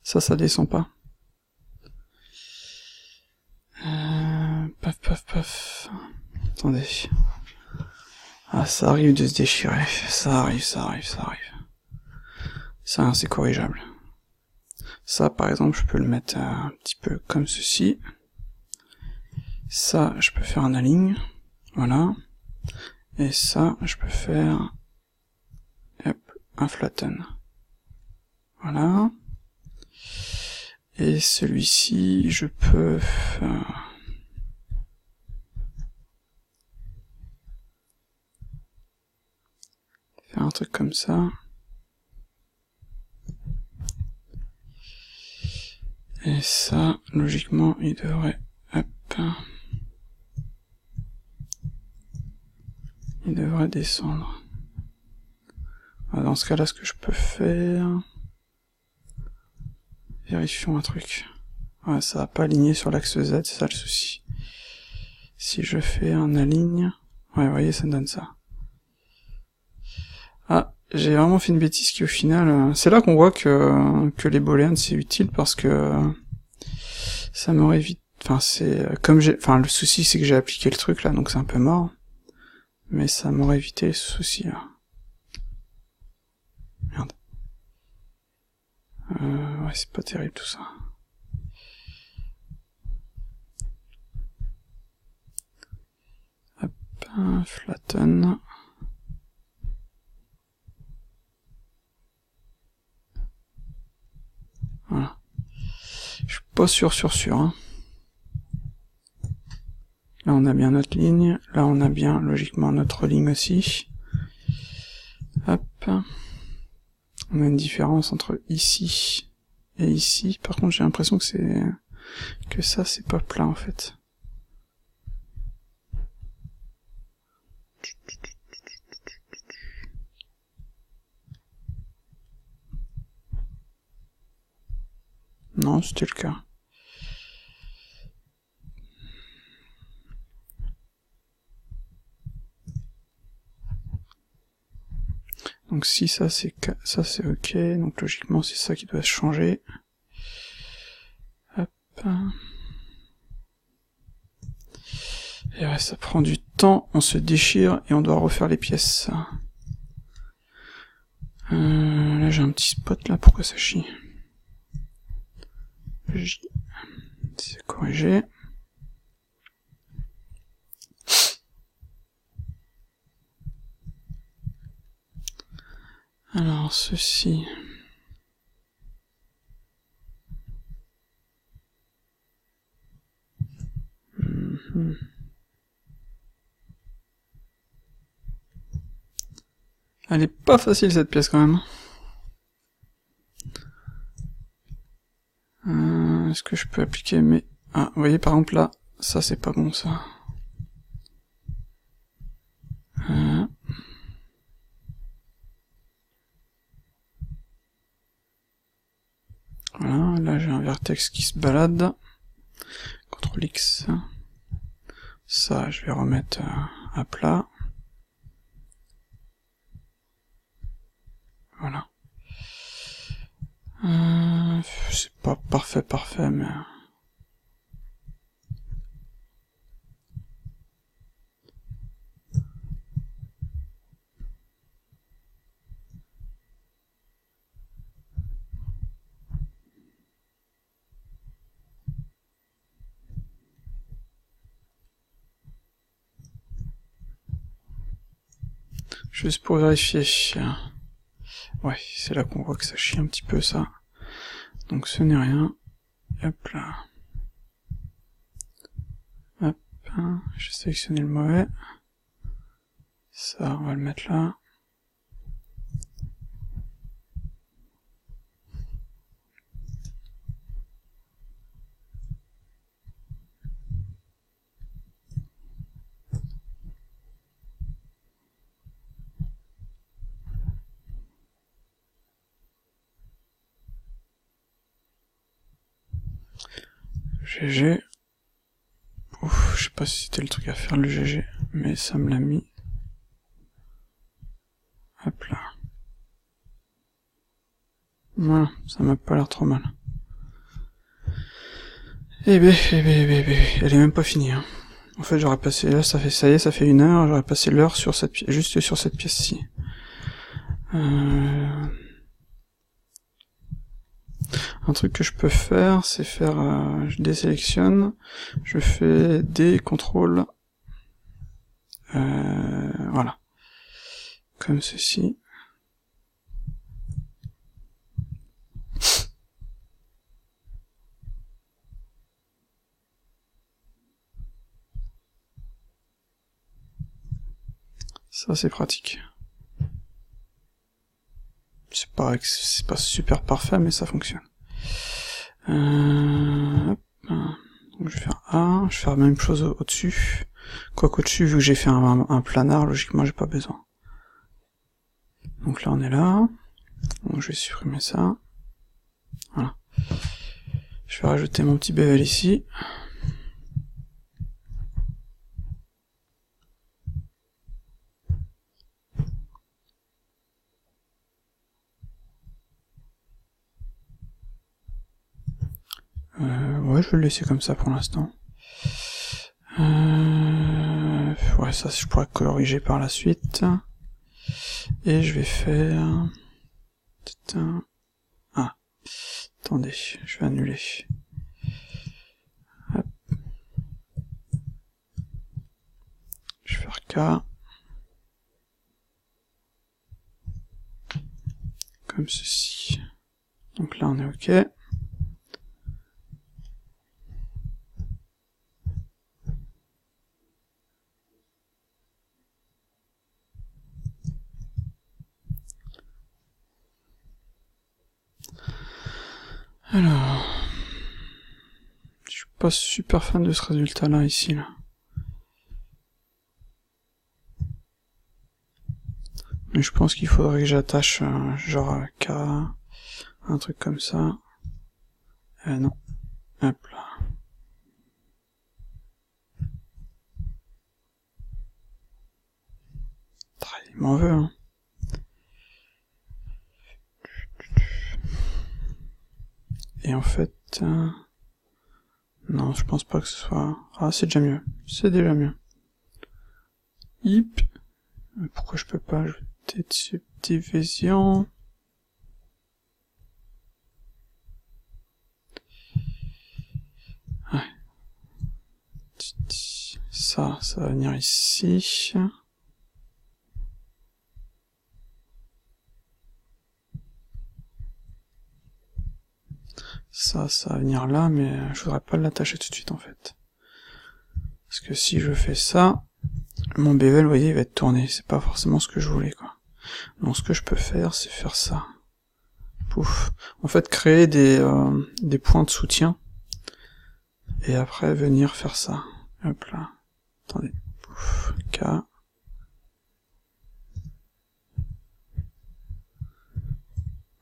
Ça descend pas. Paf. Attendez. Ah, ça arrive de se déchirer. Ça arrive. Ça, c'est corrigeable. Ça, par exemple, je peux le mettre un petit peu comme ceci. Ça, je peux faire un align. Voilà. Et ça, je peux faire... Hop, un flatten. Voilà. Et celui-ci, je peux faire un truc comme ça. Et ça, logiquement, il devrait... Hop. Il devrait descendre. Dans ce cas-là, ce que je peux faire... Vérifions un truc. Ouais, ça va pas aligner sur l'axe Z, c'est ça le souci. Si je fais un aligne... Ouais, vous voyez, ça me donne ça. Ah, j'ai vraiment fait une bêtise qui, au final... C'est là qu'on voit que les booleans, c'est utile, parce que... ça m'aurait évité... Enfin, c'est... Comme j'ai... Enfin, le souci, c'est que j'ai appliqué le truc, là, donc c'est un peu mort. Mais ça m'aurait évité ce souci, là. Merde. Ouais, c'est pas terrible, tout ça. Hop, flatten... Voilà. Je suis pas sûr. Hein. Là, on a bien notre ligne. Là, on a bien, logiquement, notre ligne aussi. Hop. On a une différence entre ici et ici. Par contre, j'ai l'impression que ça, c'est pas plat, en fait. Non, c'était le cas. Donc si ça c'est ok, donc logiquement c'est ça qui doit changer. Hop. Et ouais, ça prend du temps, on se déchire et on doit refaire les pièces. Là j'ai un petit spot là, pourquoi ça chie? C'est corrigé. Alors ceci... Elle est pas facile cette pièce quand même. Est-ce que je peux appliquer mes... Ah, vous voyez par exemple là, ça c'est pas bon ça. Voilà, là j'ai un vertex qui se balade. CTRL X. Ça, je vais remettre à plat. Voilà. C'est pas parfait, mais... Juste pour vérifier. Ouais, c'est là qu'on voit que ça chie un petit peu ça. Donc ce n'est rien. Hop là. Hop. J'ai sélectionné le mauvais. Ça, on va le mettre là. GG. Ouf, je sais pas si c'était le truc à faire le GG, mais ça me l'a mis. Hop là. Voilà, ça m'a pas l'air trop mal. Elle est même pas finie. Hein. En fait, j'aurais passé là, ça y est, ça fait 1 heure, j'aurais passé l'heure sur cette pièce, juste sur cette pièce-ci. Un truc que je peux faire, c'est faire, je désélectionne, je fais des contrôles, voilà, comme ceci. Ça c'est pratique. C'est pas super parfait, mais ça fonctionne. Hop. Donc je vais faire A, je vais faire la même chose au-dessus. Quoi qu'au-dessus, vu que j'ai fait un planar, logiquement j'ai pas besoin. Donc là on est là. Donc je vais supprimer ça. Voilà. Je vais rajouter mon petit bevel ici. Ouais, je vais le laisser comme ça pour l'instant. Ouais, ça je pourrais corriger par la suite. Et je vais faire... Ah, attendez, je vais annuler. Hop. Je vais faire K. Comme ceci. Donc là on est OK. Alors, je suis pas super fan de ce résultat-là ici, là. Mais je pense qu'il faudrait que j'attache genre K, un truc comme ça. Non. Hop là. Il m'en veut, hein. Et en fait... non, je pense pas que ce soit... Ah, c'est déjà mieux. C'est déjà mieux. Hip. Pourquoi je peux pas ajouter de subdivision? Ouais. Ça va venir ici. Ça va venir là, mais je voudrais pas l'attacher tout de suite en fait. Parce que si je fais ça, mon bevel, vous voyez, il va être tourné. C'est pas forcément ce que je voulais, quoi. Donc ce que je peux faire, c'est faire ça. Pouf. En fait, créer des points de soutien, et après venir faire ça. Hop là. Attendez. Pouf. K.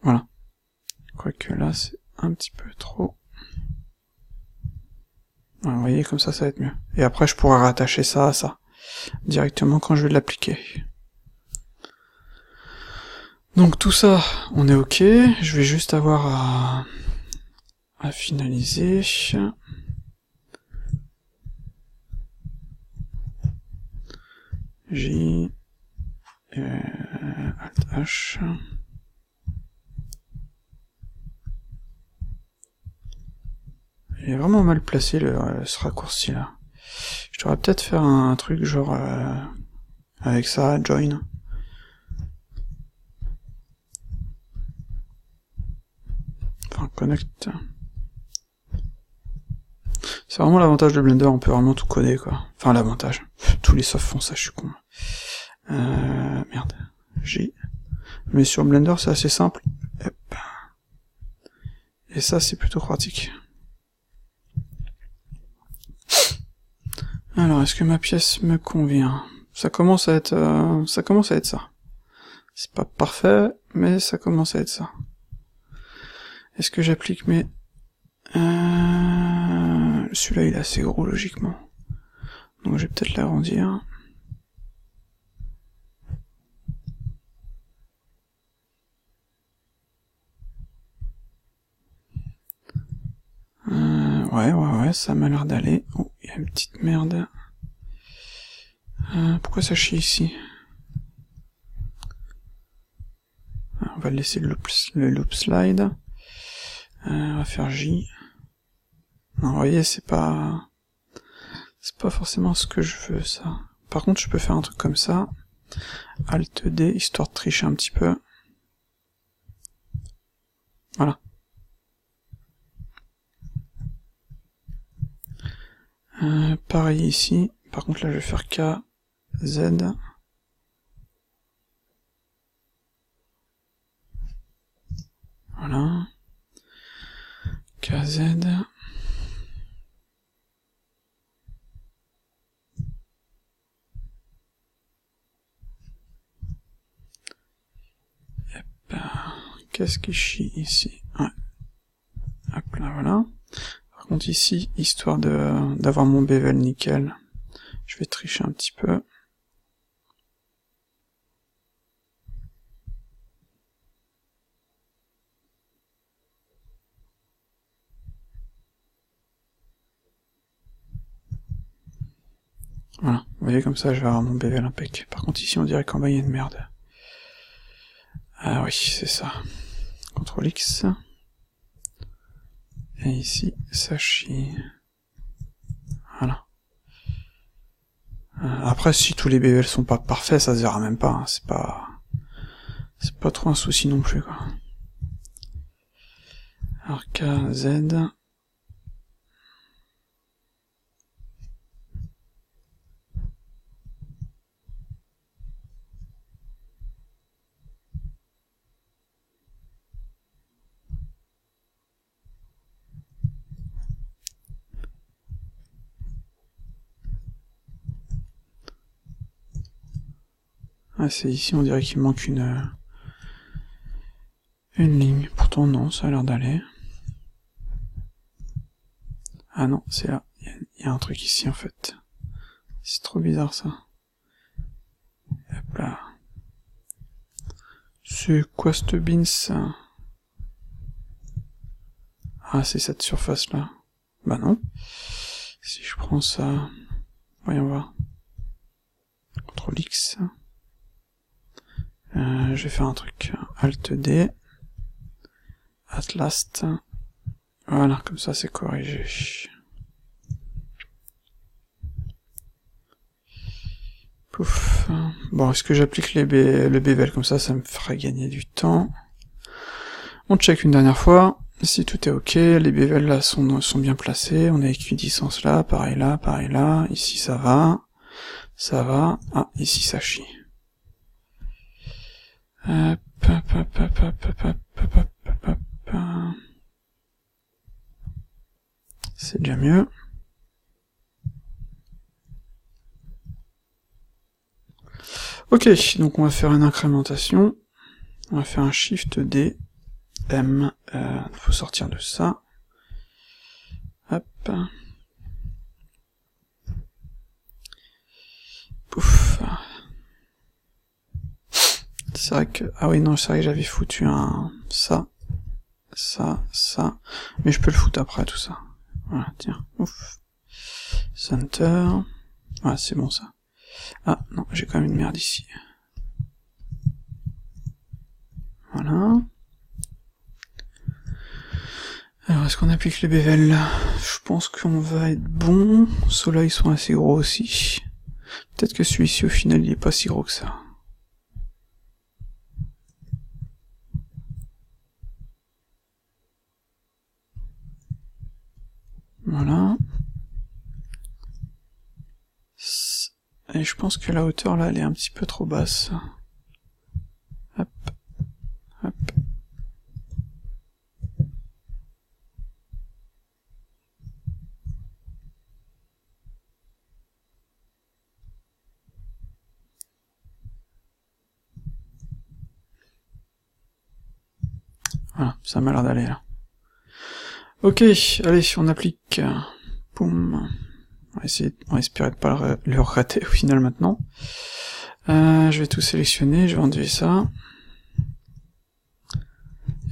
Voilà. Quoique là, c'est un petit peu trop. Voilà, vous voyez, comme ça va être mieux. Et après, je pourrai rattacher ça à ça, directement quand je vais l'appliquer. Donc tout ça, on est ok. Je vais juste avoir à finaliser. J, Alt H. Il est vraiment mal placé ce raccourci là. Je devrais peut-être faire un truc genre avec ça, join. Enfin, connect. C'est vraiment l'avantage de Blender, on peut vraiment tout coder quoi. Enfin l'avantage. Tous les softs font ça, je suis con. Merde. J. Mais sur Blender c'est assez simple. Hop. Et ça c'est plutôt pratique. Alors, est-ce que ma pièce me convient? Ça commence à être ça. C'est pas parfait, mais ça commence à être ça. Est-ce que j'applique mes... Celui-là, il est assez gros, logiquement. Donc, je vais peut-être l'agrandir. Ouais, ça m'a l'air d'aller. Oh, il y a une petite merde. Pourquoi ça chie ici? On va laisser le loop slide. On va faire J. Non, vous voyez, c'est pas forcément ce que je veux, ça. Par contre, je peux faire un truc comme ça. Alt D, histoire de tricher un petit peu. Voilà. Pareil ici. Par contre, là, je vais faire K, Z. Voilà. KZ. Qu'est-ce qui chie ici? Ouais. Hop là, voilà. Par contre ici, histoire d'avoir mon bevel nickel, je vais tricher un petit peu. Voilà, vous voyez, comme ça je vais avoir mon bevel impec. Par contre ici on dirait qu'en bas il y a une merde. Ah oui, c'est ça. CTRL X. Et ici, ça chie. Voilà. Après, si tous les bevels sont pas parfaits, ça se verra même pas. Hein. C'est pas trop un souci non plus, quoi. Alors, K, Z. Ah, c'est ici, on dirait qu'il manque une ligne. Pourtant, non, ça a l'air d'aller. Ah non, c'est là. Il y a un truc ici, en fait. C'est trop bizarre, ça. Hop là. C'est quoi, cette bin, ça? Ah, c'est cette surface-là. Bah non. Si je prends ça... Voyons voir. CTRL X. Je vais faire un truc. Alt D. At last. Voilà, comme ça c'est corrigé. Pouf. Bon, est-ce que j'applique le bevel comme ça me fera gagner du temps. On check une dernière fois. Si tout est ok, les bevels là sont bien placés. On a équidistance là, pareil là. Ici ça va. Ça va. Ah, ici ça chie. Hop, hop, hop, hop, hop, hop, hop, hop, hop, hop. C'est déjà mieux. Ok, donc on va faire une incrémentation. On va faire un Shift D, M, faut sortir de ça. Hop. Pouf. C'est vrai que... Ah oui, non, c'est vrai que j'avais foutu un... ça, mais je peux le foutre après, tout ça. Voilà, tiens, ouf. Center... Ah, c'est bon, ça. Ah, non, j'ai quand même une merde ici. Voilà. Alors, est-ce qu'on applique les bévels? Je pense qu'on va être bon. Ceux-là, ils sont assez gros aussi. Peut-être que celui-ci, au final, il est pas si gros que ça. Voilà. Et je pense que la hauteur, là, elle est un petit peu trop basse. Hop. Hop. Voilà, ça m'a l'air d'aller, là. Ok, allez, on applique. Boum. On va espérer de pas le rater au final maintenant. Je vais tout sélectionner, je vais enlever ça.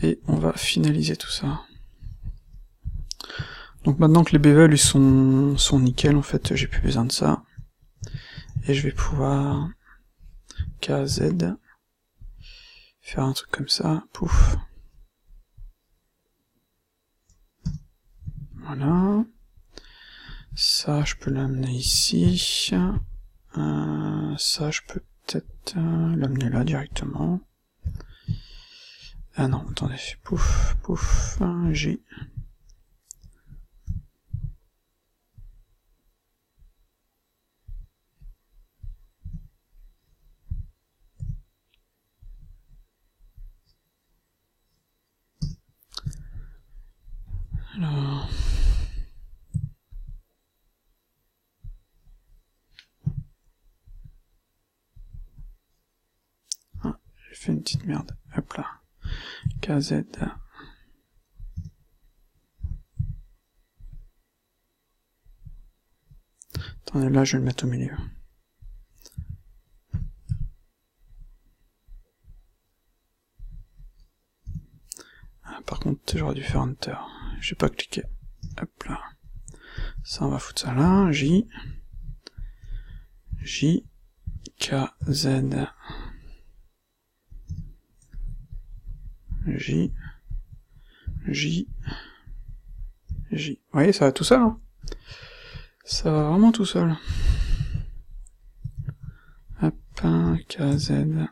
Et on va finaliser tout ça. Donc maintenant que les bevels ils sont nickel, en fait, j'ai plus besoin de ça. Et je vais pouvoir KZ faire un truc comme ça, pouf. Voilà. Ça, je peux l'amener ici. Ça, je peux peut-être l'amener là directement. Ah non, attendez, pouf, pouf, J. Alors... Ah, j'ai fait une petite merde. Hop là. KZ. Attendez, là, je vais le mettre au milieu. Ah, par contre, j'aurais dû faire Enter. J'ai pas cliqué. Hop là. Ça, on va foutre ça là. J. J. K. Z. J. J. J. Vous voyez, ça va tout seul, hein. Ça va vraiment tout seul. Hop, K, Z.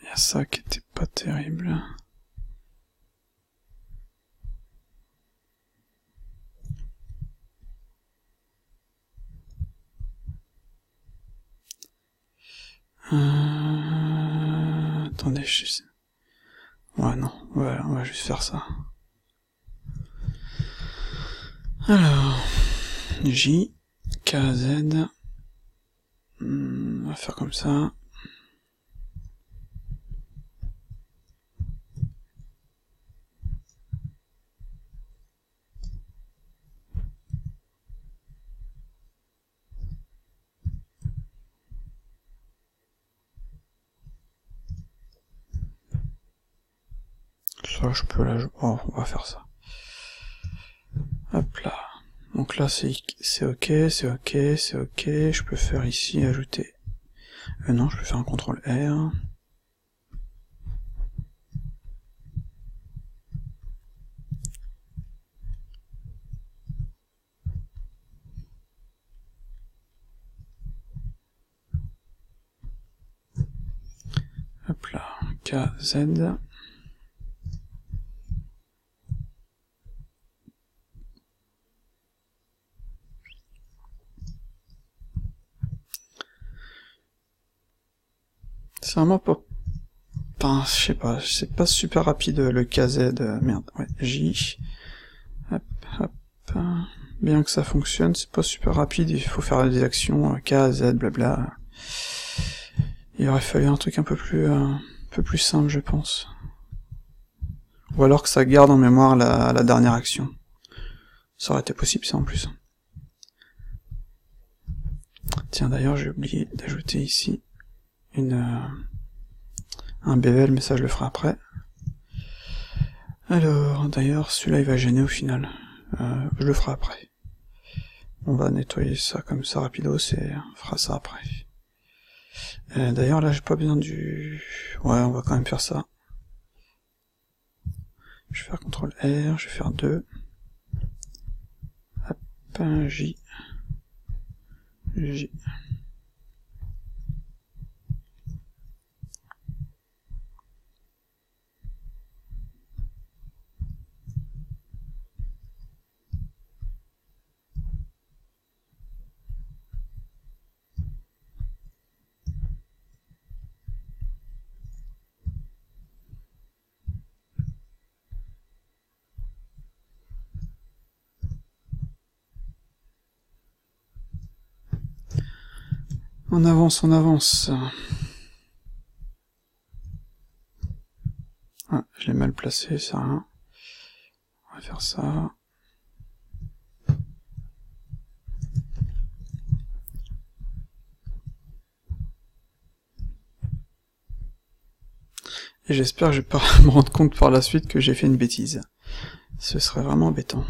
Il y a ça qui était pas terrible. Attendez, je sais. Ouais, non, ouais, on va juste faire ça. Alors, J, K, Z. On va faire comme ça. Ça, je peux la... Oh, on va faire ça. Hop là. Donc là, c'est ok, c'est ok, c'est ok. Je peux faire ici, ajouter... non, je peux faire un CTRL R. Hop là, KZ. C'est vraiment pas... Enfin, je sais pas, c'est pas super rapide le KZ, merde, ouais, J. Hop, hop. Bien que ça fonctionne, c'est pas super rapide, il faut faire des actions, K, Z, blabla. Il aurait fallu un truc un peu plus simple, je pense. Ou alors que ça garde en mémoire la dernière action. Ça aurait été possible, ça, en plus. Tiens, d'ailleurs, j'ai oublié d'ajouter ici un bevel, mais ça, je le ferai après. Alors, d'ailleurs, celui-là, il va gêner au final. Je le ferai après. On va nettoyer ça comme ça, rapidos, et on fera ça après. D'ailleurs, là, j'ai pas besoin du... Ouais, on va quand même faire ça. Je vais faire CTRL R, je vais faire 2. Hop, J. J. On avance, on avance. Ah, je l'ai mal placé, ça rien. On va faire ça. Et j'espère que je vais pas me rendre compte par la suite que j'ai fait une bêtise. Ce serait vraiment embêtant.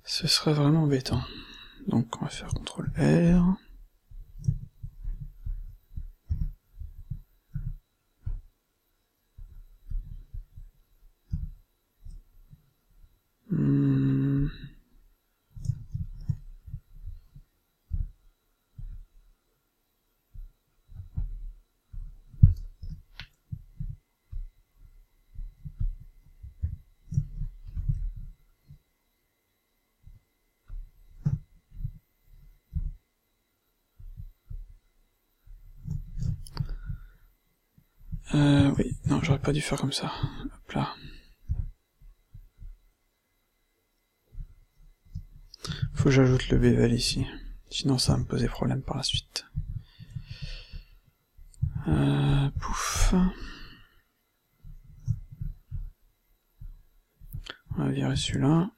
Ce serait vraiment embêtant. Donc on va faire CTRL R. Oui, non, j'aurais pas dû faire comme ça. Hop là. Faut que j'ajoute le bevel ici. Sinon ça va me poser problème par la suite. Pouf. On va virer celui-là.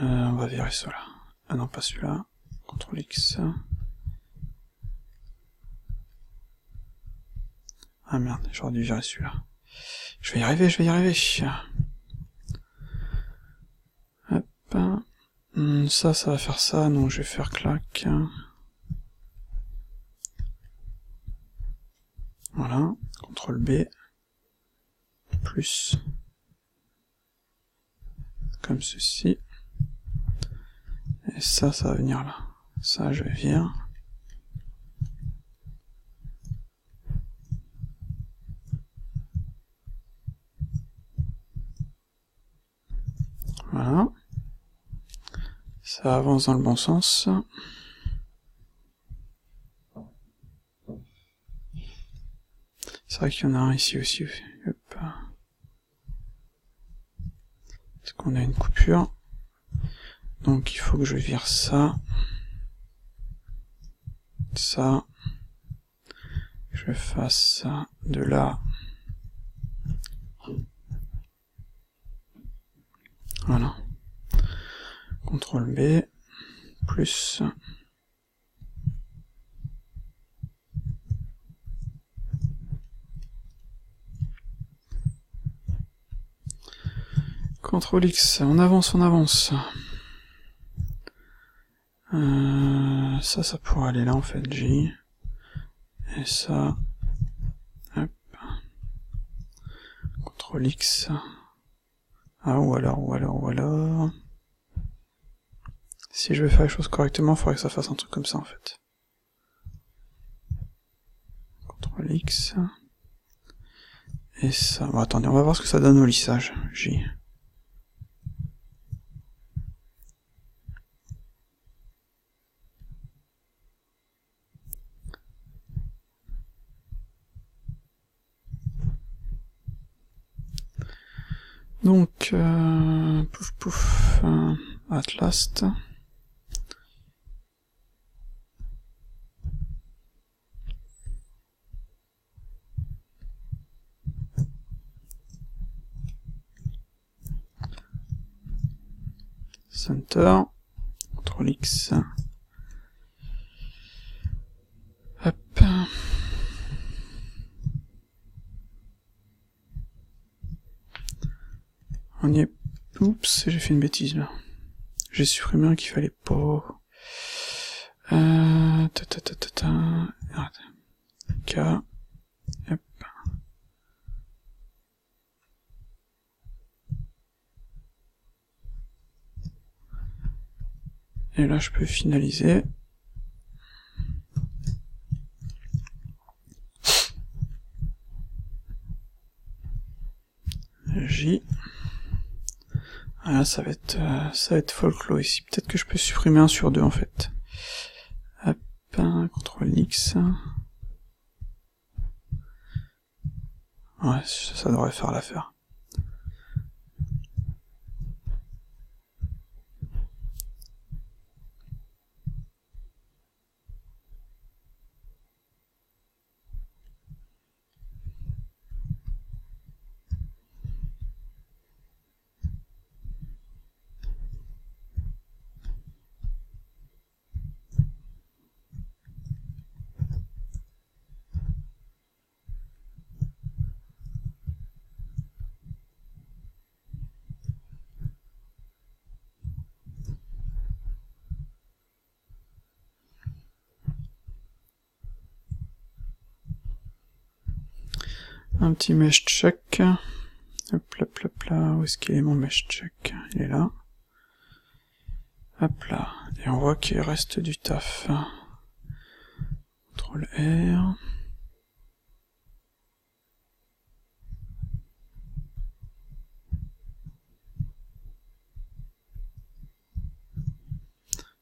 On va virer cela. Ah non, pas celui-là. CTRL X. Ah merde, j'aurais dû virer celui-là. Je vais y arriver, je vais y arriver. Hop. Ça va faire ça. Non, je vais faire clac. Voilà. CTRL B. Plus. Comme ceci. Et ça va venir là. Ça, je vire. Voilà. Ça avance dans le bon sens. C'est vrai qu'il y en a un ici aussi. Hop. Est-ce qu'on a une coupure? Donc il faut que je vire ça. Ça. Je fasse ça de là. Voilà. CTRL B. Plus. CTRL X, on avance, on avance. Ça pourrait aller là en fait, J. Et ça... Hop. CTRL X. Ah, ou alors... Si je veux faire les choses correctement, il faudrait que ça fasse un truc comme ça en fait. CTRL X. Et ça... Bon, attendez, on va voir ce que ça donne au lissage, J. Donc, pouf pouf, at last. Center, CTRL X. Hop. On y est... Oups, j'ai fait une bêtise là. J'ai supprimé un qu'il fallait pas. K. Hop. Et là je peux finaliser. J. Ah, ça va être folklore ici. Peut-être que je peux supprimer 1 sur 2 en fait. Hop, CTRL X. Ouais, ça devrait faire l'affaire. Un petit mesh check. Hop là, hop là, où est-ce qu'il est mon mesh check? Il est là. Hop là. Et on voit qu'il reste du taf. CTRL R.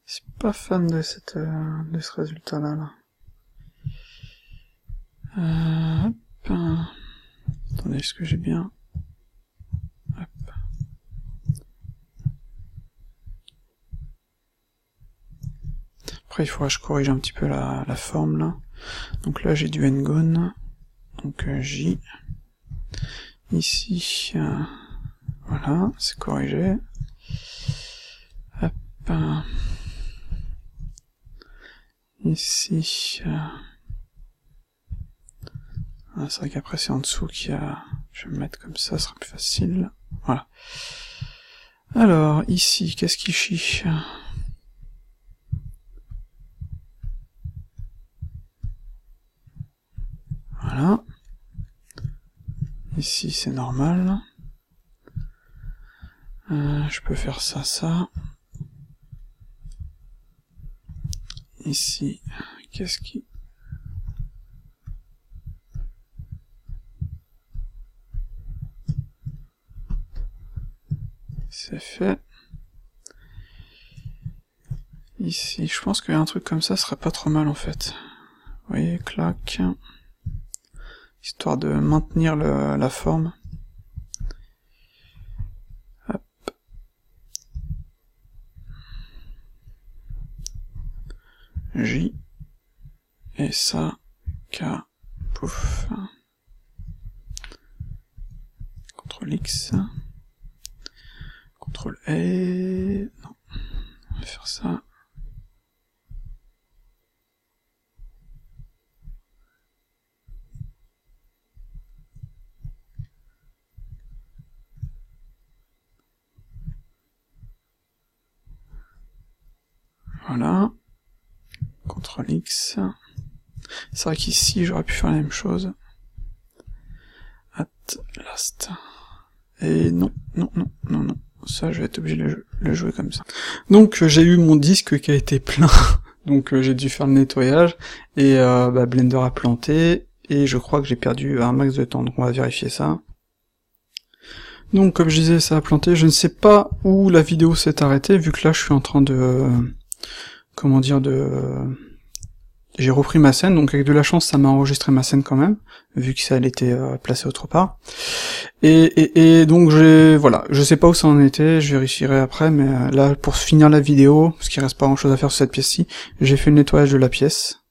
Je suis pas fan de ce résultat-là, là. Hop. Attendez, est-ce que j'ai bien... Hop. Après, il faudra que je corrige un petit peu la forme, là. Donc là, j'ai du n-gone. Donc J. Ici, voilà, c'est corrigé. Hop. Ici... Ah, c'est vrai qu'après c'est en dessous qu'il y a... Je vais me mettre comme ça sera plus facile. Voilà. Alors, ici, qu'est-ce qui chie? Voilà. Ici, c'est normal. Je peux faire ça, ça. Ici, qu'est-ce qui... C'est fait. Ici, je pense qu'un truc comme ça serait pas trop mal en fait. Vous voyez, clac. Histoire de maintenir la forme. Hop. J. Et ça, K. Pouf. CTRL X. CTRL E. Non. On va faire ça. Voilà. CTRL X. C'est vrai qu'ici, j'aurais pu faire la même chose. At last. Et non. Ça, je vais être obligé de le jouer comme ça. Donc, j'ai eu mon disque qui a été plein. Donc, j'ai dû faire le nettoyage. Et Blender a planté. Et je crois que j'ai perdu un max de temps. Donc, on va vérifier ça. Donc, comme je disais, ça a planté. Je ne sais pas où la vidéo s'est arrêtée, vu que là, je suis en train de... J'ai repris ma scène, donc avec de la chance, ça m'a enregistré ma scène quand même, vu que ça elle était placée autre part. Et donc voilà, je sais pas où ça en était, je vérifierai après, mais là, pour finir la vidéo, parce qu'il reste pas grand chose à faire sur cette pièce-ci, j'ai fait le nettoyage de la pièce.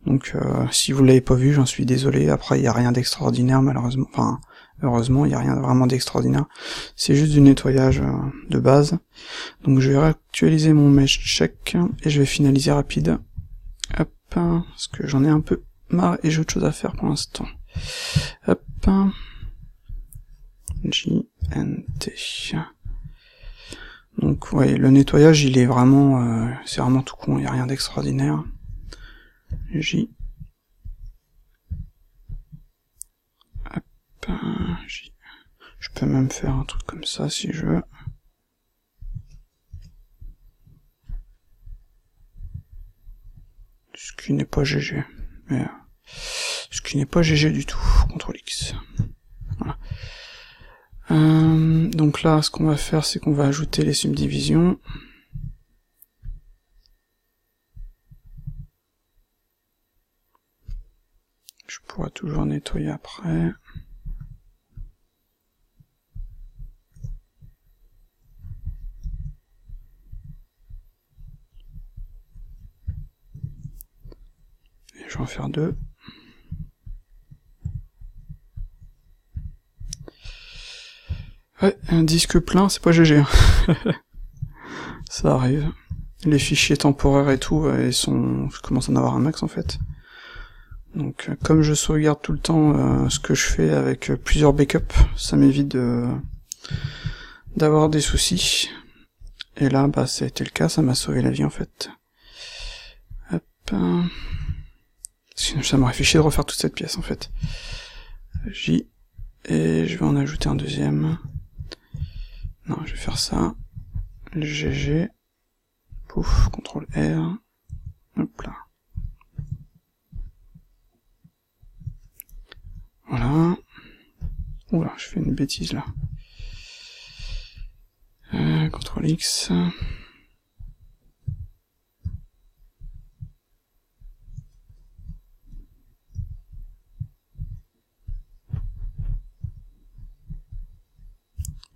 Donc si vous l'avez pas vu, j'en suis désolé. Après, il y a rien d'extraordinaire, malheureusement. Enfin, heureusement, il y a rien vraiment d'extraordinaire. C'est juste du nettoyage de base. Donc je vais réactualiser mon mesh check, et je vais finaliser rapide. Hop, parce que j'en ai un peu marre et j'ai autre chose à faire pour l'instant. Hop, JNT. Donc ouais, le nettoyage il est vraiment, c'est vraiment tout con, il n'y a rien d'extraordinaire. J. Hop, J. Je peux même faire un truc comme ça si je veux. Ce qui n'est pas GG. Mais, ce qui n'est pas GG du tout. CTRL X. Voilà. Donc là, ce qu'on va faire, c'est qu'on va ajouter les subdivisions. Je pourrais toujours nettoyer après. Et je vais en faire deux. Ouais, un disque plein, c'est pas GG. Hein. Ça arrive. Les fichiers temporaires et tout, je commence à en avoir un max en fait. Donc comme je sauvegarde tout le temps ce que je fais avec plusieurs backups, ça m'évite d'avoir des soucis. Et là, ça a été le cas, ça m'a sauvé la vie en fait. Hop. Sinon ça m'aurait fait chier de refaire toute cette pièce en fait. J. Et je vais en ajouter un deuxième. Non, je vais faire ça. Le GG. Pouf, CTRL R. Hop là. Voilà. Oula, je fais une bêtise là. CTRL X.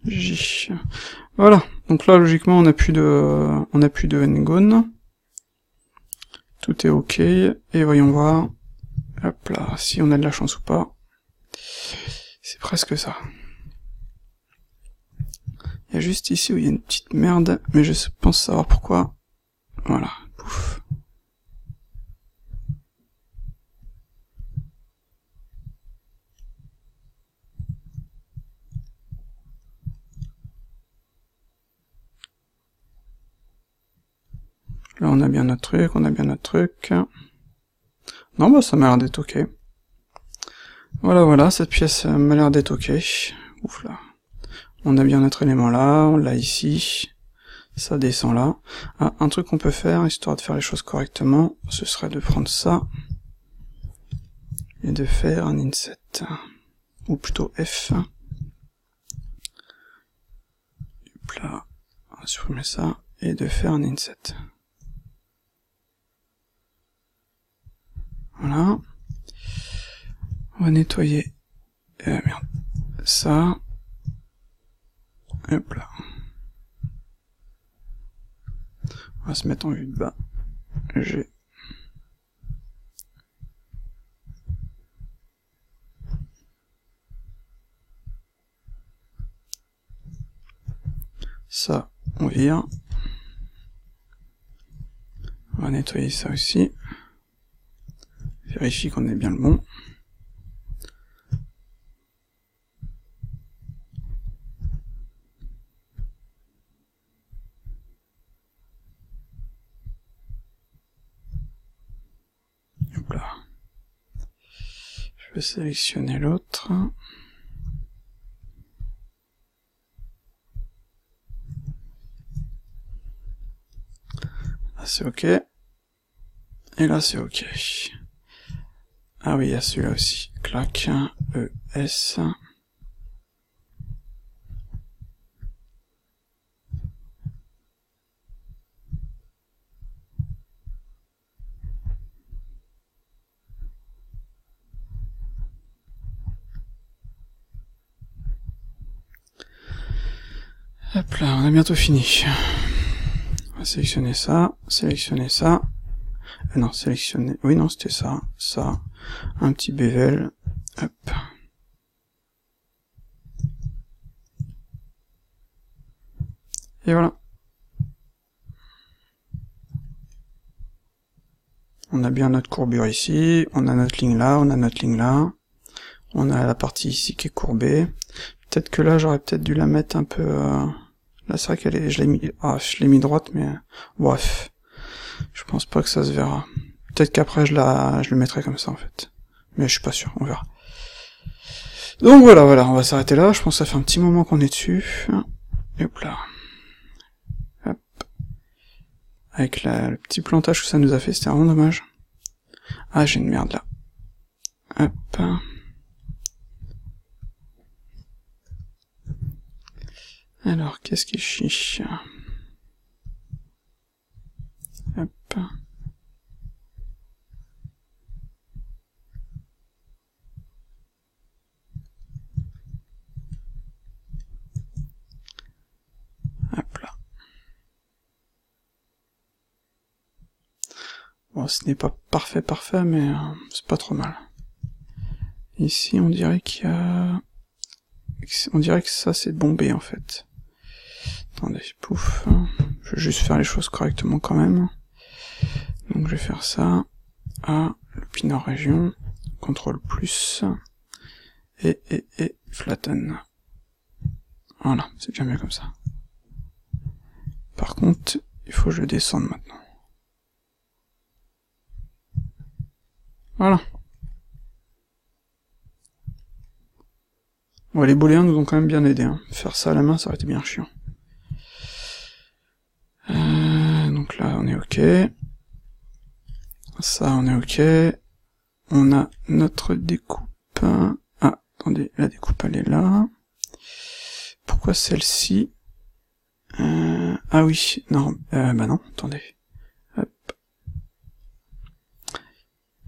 J. Voilà. Donc là, logiquement, on n'a plus de n-gone. Tout est ok. Et voyons voir. Hop là, si on a de la chance ou pas. C'est presque ça. Il y a juste ici où il y a une petite merde, mais je pense savoir pourquoi. Voilà. Pouf. Là, on a bien notre truc, Non, bah, ça m'a l'air d'être ok. Voilà, cette pièce m'a l'air d'être ok. Ouf là. On a bien notre élément là, on l'a ici. Ça descend là. Ah, un truc qu'on peut faire, histoire de faire les choses correctement, ce serait de prendre ça, et de faire un inset. Ou plutôt F. Hop là, on va supprimer ça, et de faire un inset. Voilà. On va nettoyer ça. Hop là. On va se mettre en vue de bas. G. Ça, on vire. On va nettoyer ça aussi. Vérifie qu'on est bien le bon. vais sélectionner l'autre. Là c'est ok. Et là c'est ok. Ah oui, il y a celui-là aussi. Clac, ES. Hop là, on a bientôt fini. On va sélectionner ça, sélectionner ça. Non, sélectionner... Oui, non, c'était ça, ça. Un petit bevel. Hop. Et voilà. On a bien notre courbure ici, on a notre ligne là, on a notre ligne là. On a la partie ici qui est courbée. Peut-être que là, j'aurais peut-être dû la mettre un peu... Là, c'est vrai qu'elle est... Je l'ai mis droite, mais... Bref. Je pense pas que ça se verra. Peut-être qu'après, je le mettrai comme ça, en fait. Mais je suis pas sûr, on verra. Donc voilà, on va s'arrêter là. Je pense que ça fait un petit moment qu'on est dessus. Et hop là. Hop. Avec le petit plantage que ça nous a fait, c'était vraiment dommage. Ah, j'ai une merde là. Hop. Alors, qu'est-ce qui chiche? Hop. Hop là. Bon, ce n'est pas parfait, mais c'est pas trop mal. Ici, on dirait qu'il y a... On dirait que ça, c'est bombé, en fait. Attendez, pouf. Je vais juste faire les choses correctement quand même. Donc je vais faire ça. A, le pin en région. CTRL plus. Et flatten. Voilà, c'est bien mieux comme ça. Par contre, il faut que je le descende maintenant. Voilà. Bon, les booléens nous ont quand même bien aidé. Hein. Faire ça à la main, ça aurait été bien chiant. Donc là, on est ok. Ça, on est ok. On a notre découpe. Ah, attendez, la découpe, elle est là. Pourquoi celle-ci Ah oui, non, bah non, attendez. Hop.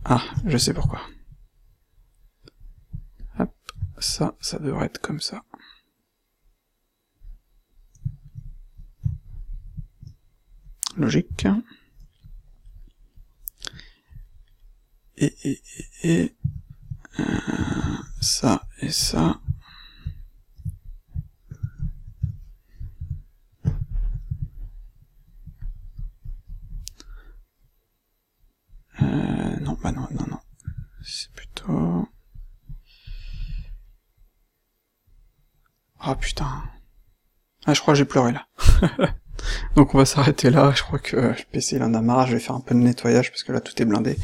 Ah, je sais pourquoi. Hop, ça devrait être comme ça. Logique. Et ça et ça. Non, bah non. C'est plutôt... Ah putain. Ah, je crois que j'ai pleuré là. Donc on va s'arrêter là, je crois que le PC il en a marre, je vais faire un peu de nettoyage parce que là tout est blindé.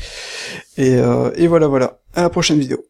Et voilà, à la prochaine vidéo.